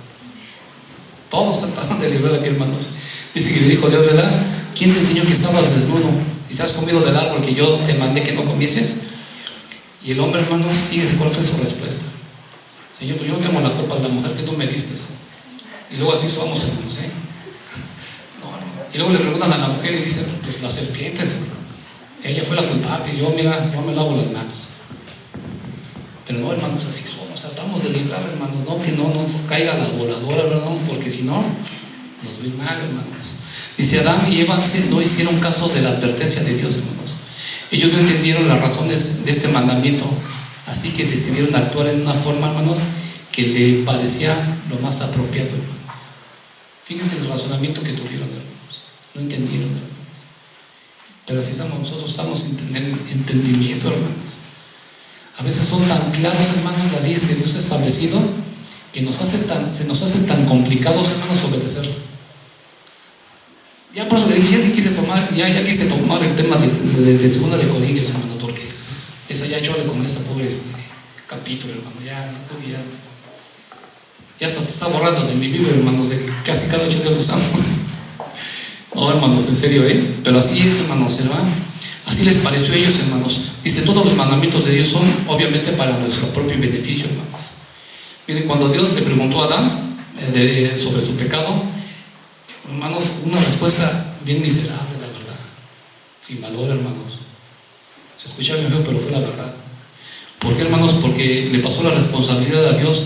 Todos trataron de librar aquí, hermanos. Dice que le dijo Dios, ¿verdad? ¿Quién te enseñó que estabas desnudo y se has comido del árbol que yo te mandé que no comieses? Y el hombre, hermanos, fíjese cuál fue su respuesta. Señor, pues yo no tengo la culpa de la mujer que tú me diste. Y luego así somos, hermanos, No. Y luego le preguntan a la mujer y dicen, pues las serpientes, ella fue la culpable. Y yo, mira, yo me lavo las manos. Pero no, hermanos, así somos. Tratamos de librar, hermanos, no que no nos caiga la voladora, ¿verdad? Porque si no, nos ve mal, hermanos. Dice, Adán y Eva no hicieron caso de la advertencia de Dios, hermanos. Ellos no entendieron las razones de este mandamiento, así que decidieron actuar en una forma, hermanos, que le parecía lo más apropiado, hermanos. Fíjense el razonamiento que tuvieron, hermanos. No entendieron, hermanos. Pero así estamos nosotros, estamos en entendimiento, hermanos. A veces son tan claros, hermanos, las leyes que Dios ha establecido, que se nos hacen tan complicados, hermanos, obedecerlo. Ya por eso le dije, ya quise tomar el tema de segunda de Corintios, hermano, porque esa ya chole con ese pobre capítulo, hermano, ya hasta se está borrando de mi Biblia, hermanos, de casi cada 8 días lo usamos. No, hermanos, en serio, pero así es, hermanos, ¿verdad? Así les pareció a ellos, hermanos. Dice, todos los mandamientos de Dios son obviamente para nuestro propio beneficio, hermanos. Miren, cuando Dios le preguntó a Adán sobre su pecado, hermanos, una respuesta bien miserable, la verdad, sin valor, hermanos. Se escucha bien feo, pero fue la verdad. ¿Por qué, hermanos? Porque le pasó la responsabilidad a Dios.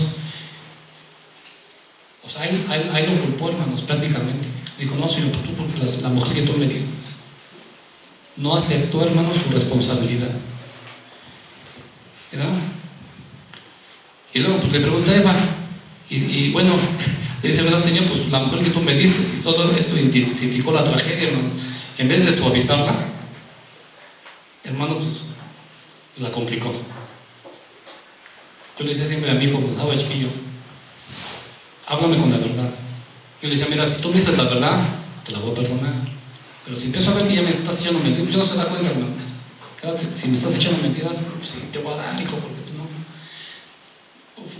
O sea, él lo culpó, hermanos, prácticamente. Dijo, no, Señor, tú, la mujer que tú me diste. No aceptó, hermanos, su responsabilidad. ¿Verdad? Y luego pues, le pregunta a Eva, y bueno, le dice, ¿verdad, Señor? Pues la mujer que tú me diste, si todo esto intensificó la tragedia, hermano, en vez de suavizarla, hermano, pues la complicó. Yo le decía siempre a mi hijo, pues, estaba chiquillo, háblame con la verdad. Yo le decía, mira, si tú me dices la verdad, te la voy a perdonar. Pero si empiezo a ver que ya me estás echando mentiras, yo no se da cuenta, hermanos. Si me estás echando mentiras, pues sí, te voy a dar, hijo, porque pues no.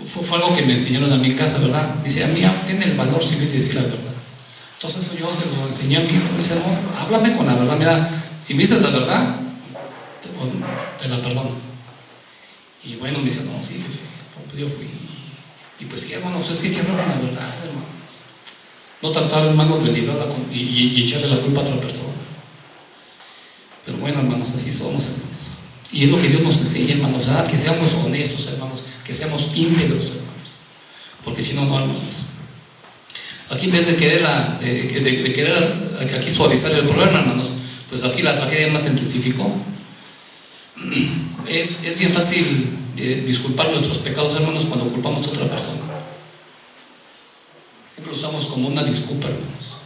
Fue algo que me enseñaron a mí en casa, ¿verdad? Dice, a mí tiene el valor civil de decir la verdad. Entonces yo se lo enseñé a mi hijo. Me dice, no, háblame con la verdad. Mira, si me dices la verdad, te la perdono. Y bueno, me dice, no, sí, jefe, pues yo fui. Y pues sí, hermano, pues es que hay que hablar con la verdad, hermanos. No tratar, hermanos, de librarla y echarle la culpa a otra persona. Pero bueno, hermanos, así somos, hermanos. Y es lo que Dios nos enseña, hermanos, ¿verdad? Que seamos honestos, hermanos, que seamos íntegros, hermanos. Porque si no, no, hermanos. Aquí en vez de querer aquí suavizar el problema, hermanos, pues aquí la tragedia más se intensificó. Es bien fácil disculpar nuestros pecados, hermanos, cuando culpamos a otra persona. Siempre lo usamos como una disculpa, hermanos,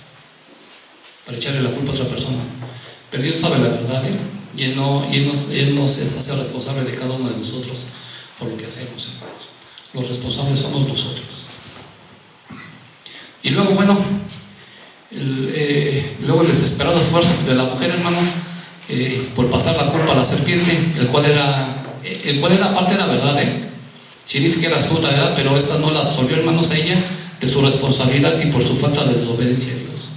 para echarle la culpa a otra persona. Pero Dios sabe la verdad, y Él nos hace responsable de cada uno de nosotros por lo que hacemos, hermanos. Los responsables somos nosotros. Y luego, bueno, luego el desesperado esfuerzo de la mujer, hermano, por pasar la culpa a la serpiente, el cual era parte de la verdad, si dice que era astuta, ¿verdad? Pero esta no la absorbió, hermanos, a ella de su responsabilidad y por su falta de desobediencia a Dios.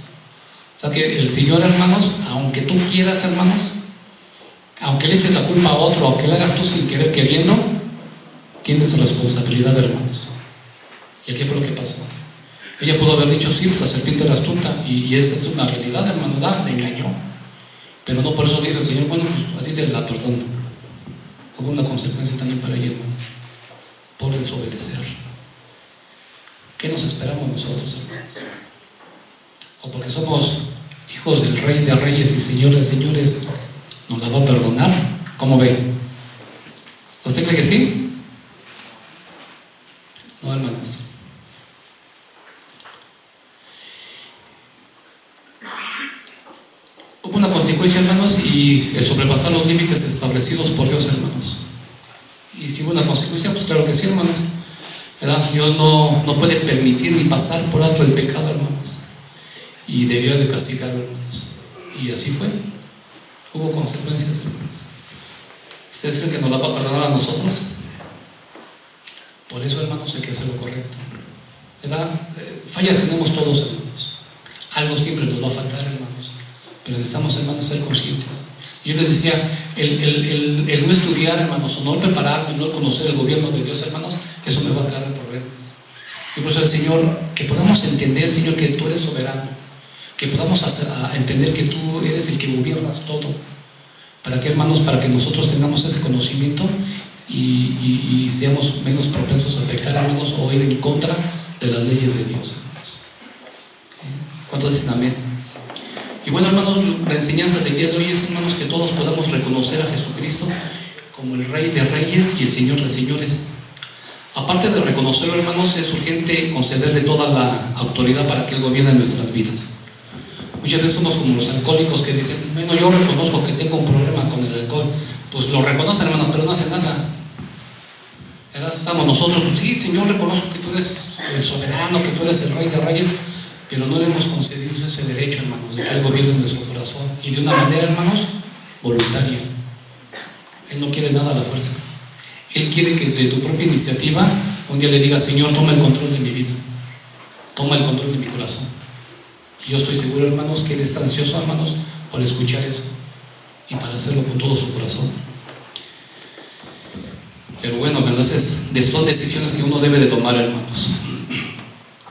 O sea que el Señor, hermanos, aunque tú quieras, hermanos, aunque le eches la culpa a otro, aunque le hagas tú sin querer queriendo, tienes responsabilidad, hermanos. Y aquí fue lo que pasó. Ella pudo haber dicho, sí, la serpiente era astuta, y esa es una realidad, hermano, ¿verdad? Le engañó. Pero no por eso dijo el Señor, bueno, pues a ti te la perdono. Hubo una consecuencia también para ella, hermanos, por desobedecer. ¿Qué nos esperamos nosotros, hermanos? O porque somos hijos del Rey de Reyes y Señor de Señores, ¿nos la va a perdonar? ¿Cómo ve? ¿Usted cree que sí? No, hermanos. Hubo una consecuencia, hermanos, y el sobrepasar los límites establecidos por Dios, hermanos. Y si hubo una consecuencia, pues claro que sí, hermanos, ¿verdad? Dios no puede permitir ni pasar por alto el pecado, hermanos, y debió de castigarlo, hermanos. Y así fue. Hubo consecuencias, hermanos. ¿Ustedes creen que nos la va a perdonar a nosotros? Por eso, hermanos, hay que hacer lo correcto, ¿verdad? Fallas tenemos todos, hermanos. Algo siempre nos va a faltar, hermanos. Pero necesitamos, hermanos, ser conscientes. Yo les decía, el no estudiar, hermanos, o no prepararme, no conocer el gobierno de Dios, hermanos, eso me va a traer problemas. Y por eso el Señor, que podamos entender, Señor, que tú eres soberano, que podamos entender que tú eres el que gobiernas todo. ¿Para qué, hermanos? Para que nosotros tengamos ese conocimiento y seamos menos propensos a pecar, hermanos, o ir en contra de las leyes de Dios, hermanos. ¿Cuántos dicen amén? Y bueno, hermanos, la enseñanza del día de hoy es, hermanos, que todos podamos reconocer a Jesucristo como el Rey de Reyes y el Señor de Señores. Aparte de reconocerlo, hermanos, es urgente concederle toda la autoridad para que Él gobierne nuestras vidas. Muchas veces somos como los alcohólicos que dicen, bueno, yo reconozco que tengo un problema con el alcohol. Pues lo reconocen, hermanos, pero no hacen nada. ¿Verdad? Estamos nosotros, sí, Señor, reconozco que tú eres el soberano, que tú eres el Rey de Reyes, pero no le hemos concedido ese derecho, hermanos, de que Él gobierne nuestro corazón. Y de una manera, hermanos, voluntaria. Él no quiere nada a la fuerza. Él quiere que de tu propia iniciativa un día le digas, Señor, toma el control de mi vida, toma el control de mi corazón. Y yo estoy seguro, hermanos, que Él está ansioso, hermanos, por escuchar eso y para hacerlo con todo su corazón. Pero bueno, son decisiones que uno debe de tomar, hermanos.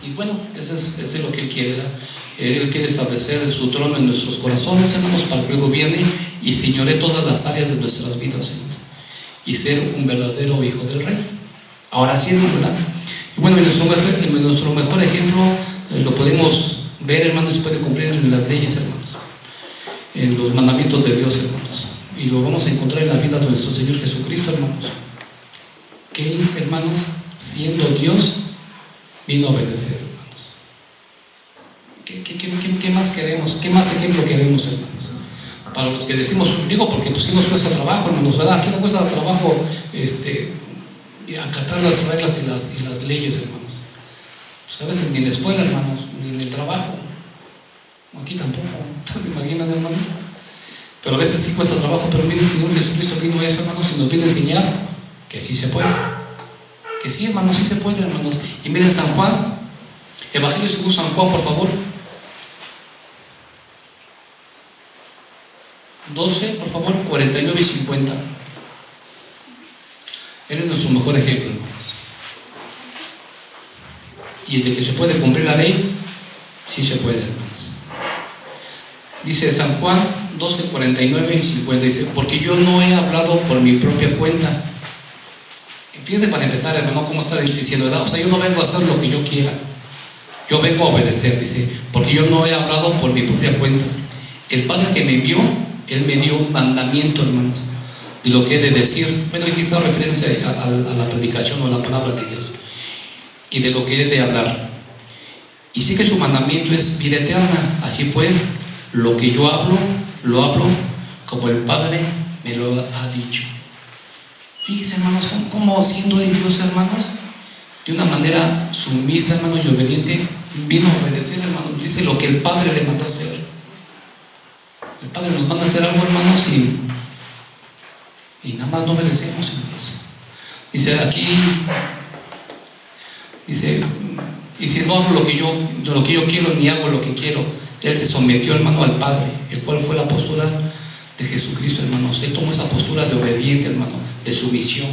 Y bueno, eso es lo que Él quiere. Él quiere establecer su trono en nuestros corazones, hermanos, para que Él gobierne y señoree todas las áreas de nuestras vidas, hermanos, y ser un verdadero hijo del Rey. Ahora sí, ¿verdad? Y bueno, nuestro mejor ejemplo lo podemos ver, hermanos, se puede cumplir en las leyes, hermanos, en los mandamientos de Dios, hermanos, y lo vamos a encontrar en la vida de nuestro Señor Jesucristo, hermanos, que Él, hermanos, siendo Dios, vino a obedecer, hermanos. ¿Qué más queremos? ¿Qué más ejemplo queremos, hermanos? Para los que decimos, digo, porque pues sí nos cuesta trabajo, hermanos, ¿verdad? Aquí no cuesta trabajo acatar las reglas y las leyes, hermanos. Pues a veces ni en la escuela, hermanos, ni en el trabajo. Aquí tampoco. ¿Se imaginan, hermanos? Pero a veces sí cuesta trabajo, pero miren, el Señor Jesucristo vino a eso, hermanos, y nos viene a enseñar que sí se puede. Que sí, hermanos, sí se puede, hermanos. Y miren San Juan, Evangelio según San Juan, por favor. 12, por favor, 49 y 50. Él es nuestro mejor ejemplo, hermanos. Y de que se puede cumplir la ley, sí se puede, hermanos. Dice San Juan 12, 49 y 50, dice, porque yo no he hablado por mi propia cuenta. Fíjense, para empezar, hermano, cómo está diciendo, ¿verdad? O sea, yo no vengo a hacer lo que yo quiera, yo vengo a obedecer, dice, porque yo no he hablado por mi propia cuenta. El Padre que me envió, Él me dio un mandamiento, hermanos, de lo que he de decir. Bueno, aquí está referencia a la predicación o a la palabra de Dios, y de lo que he de hablar. Y sí que su mandamiento es vida eterna. Así pues, lo que yo hablo, lo hablo como el Padre me lo ha dicho. Fíjense, hermanos, cómo siendo Él Dios, hermanos, de una manera sumisa, hermanos, y obediente, vino a obedecer, hermanos. Dice lo que el Padre le mandó a hacer. El Padre nos manda a hacer algo, hermanos, y nada más no obedecemos, hermanos. Dice aquí, dice, y si no hago lo que yo quiero, ni hago lo que quiero. Él se sometió, hermano, al Padre, el cual fue la postura de Jesucristo, hermanos. Él tomó esa postura de obediente, hermano, de sumisión.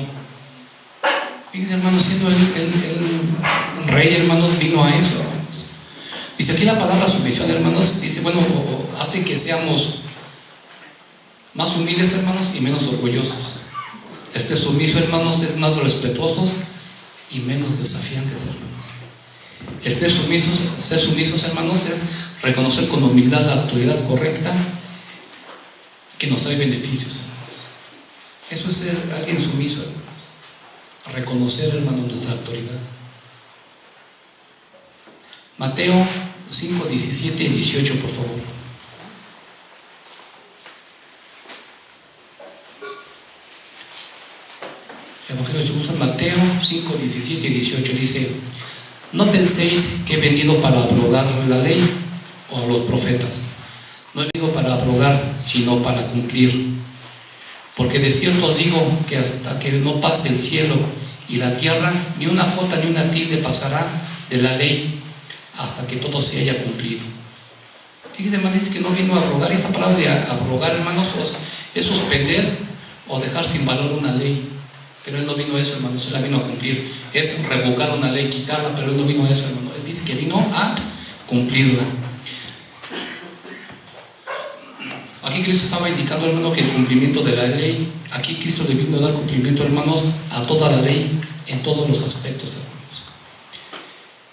Fíjense, hermanos, siendo el rey, hermanos, vino a eso, hermanos. Dice aquí la palabra sumisión, hermanos, dice, bueno, hace que seamos más humildes, hermanos, y menos orgullosos. Este sumiso, hermanos, es más respetuosos y menos desafiantes, hermanos. El ser sumisos, hermanos, es reconocer con humildad la autoridad correcta que nos trae beneficios, hermanos. Eso es ser alguien sumiso, hermanos. Reconocer, hermanos, nuestra autoridad. Mateo 5, 17 y 18, por favor. Evangelio según San Mateo 5, 17 y 18 dice: no penséis que he venido para abrogar la ley o a los profetas. No he venido para abrogar, sino para cumplir. Porque de cierto os digo que hasta que no pase el cielo y la tierra, ni una jota ni una tilde pasará de la ley hasta que todo se haya cumplido. Fíjense, hermanos, dice que no vino a abrogar. Esta palabra de abrogar, hermanos, es suspender o dejar sin valor una ley. Pero Él no vino a eso, hermanos. Él la vino a cumplir. Es revocar una ley, quitarla, pero Él no vino a eso, hermano. Él dice que vino a cumplirla. Aquí Cristo estaba indicando, hermano, que el cumplimiento de la ley, aquí Cristo le vino a dar cumplimiento, hermanos, a toda la ley en todos los aspectos, hermanos.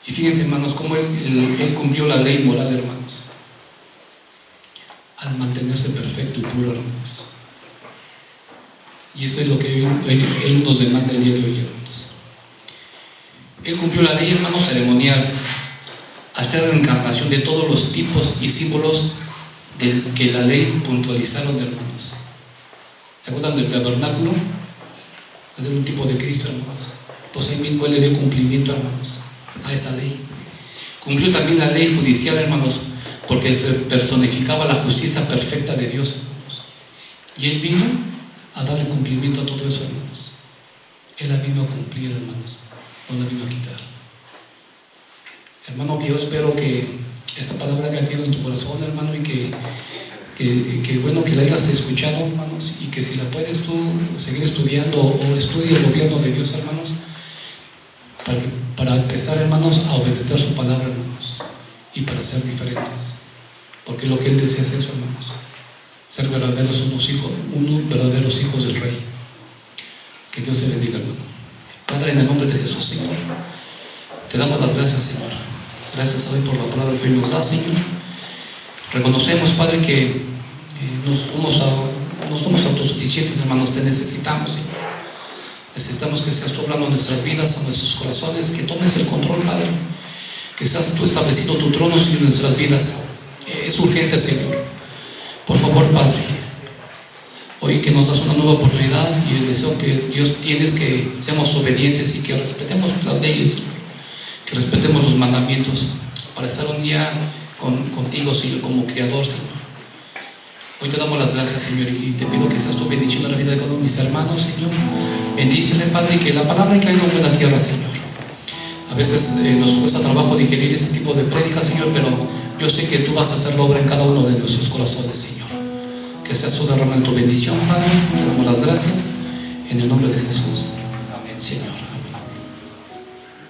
Y fíjense, hermanos, cómo Él cumplió la ley moral, hermanos, al mantenerse perfecto y puro, hermanos. Y eso es lo que Él nos demanda el día de hoy, hermanos. Él cumplió la ley, hermanos, ceremonial, al ser la encarnación de todos los tipos y símbolos que la ley puntualizaron, hermanos. ¿Se acuerdan del tabernáculo? Es un tipo de Cristo, hermanos. Pues ahí mismo Él le dio cumplimiento, hermanos, a esa ley. Cumplió también la ley judicial, hermanos, porque personificaba la justicia perfecta de Dios, hermanos. Y Él vino a darle cumplimiento a todo eso, hermanos. Él la vino a cumplir, hermanos, no la vino a quitar. Hermano, que yo espero que esta palabra que ha quedado en tu corazón, hermano, y que bueno, que la hayas escuchado, hermanos, y que si la puedes tú seguir estudiando o estudia el gobierno de Dios, hermanos, para empezar, hermanos, a obedecer su palabra, hermanos, y para ser diferentes, porque lo que Él decía es eso, hermanos, ser verdaderos unos verdaderos hijos del Rey. Que Dios te bendiga, hermano. Padre, en el nombre de Jesús, Señor, te damos las gracias, Señor. Gracias a Dios por la palabra que hoy nos da, Señor. Reconocemos, Padre, que no somos autosuficientes, hermanos. Te necesitamos, Señor. Necesitamos que seas tú hablando a nuestras vidas, a nuestros corazones, que tomes el control, Padre. Que seas tú estableciendo tu trono en nuestras vidas. Es urgente, Señor. Por favor, Padre, hoy que nos das una nueva oportunidad, y el deseo que Dios tiene es que seamos obedientes y que respetemos las leyes, que respetemos los mandamientos, para estar un día contigo, Señor, como Creador, Señor. Hoy te damos las gracias, Señor, y te pido que seas tu bendición en la vida de cada uno de mis hermanos, Señor. Bendícele, Padre, que la palabra que ha caído en buena tierra, Señor. A veces nos cuesta trabajo digerir este tipo de prédicas, Señor, pero yo sé que tú vas a hacer la obra en cada uno de nuestros corazones, Señor. Que seas tú derramando tu bendición, Padre. Te damos las gracias en el nombre de Jesús. Amén, Señor.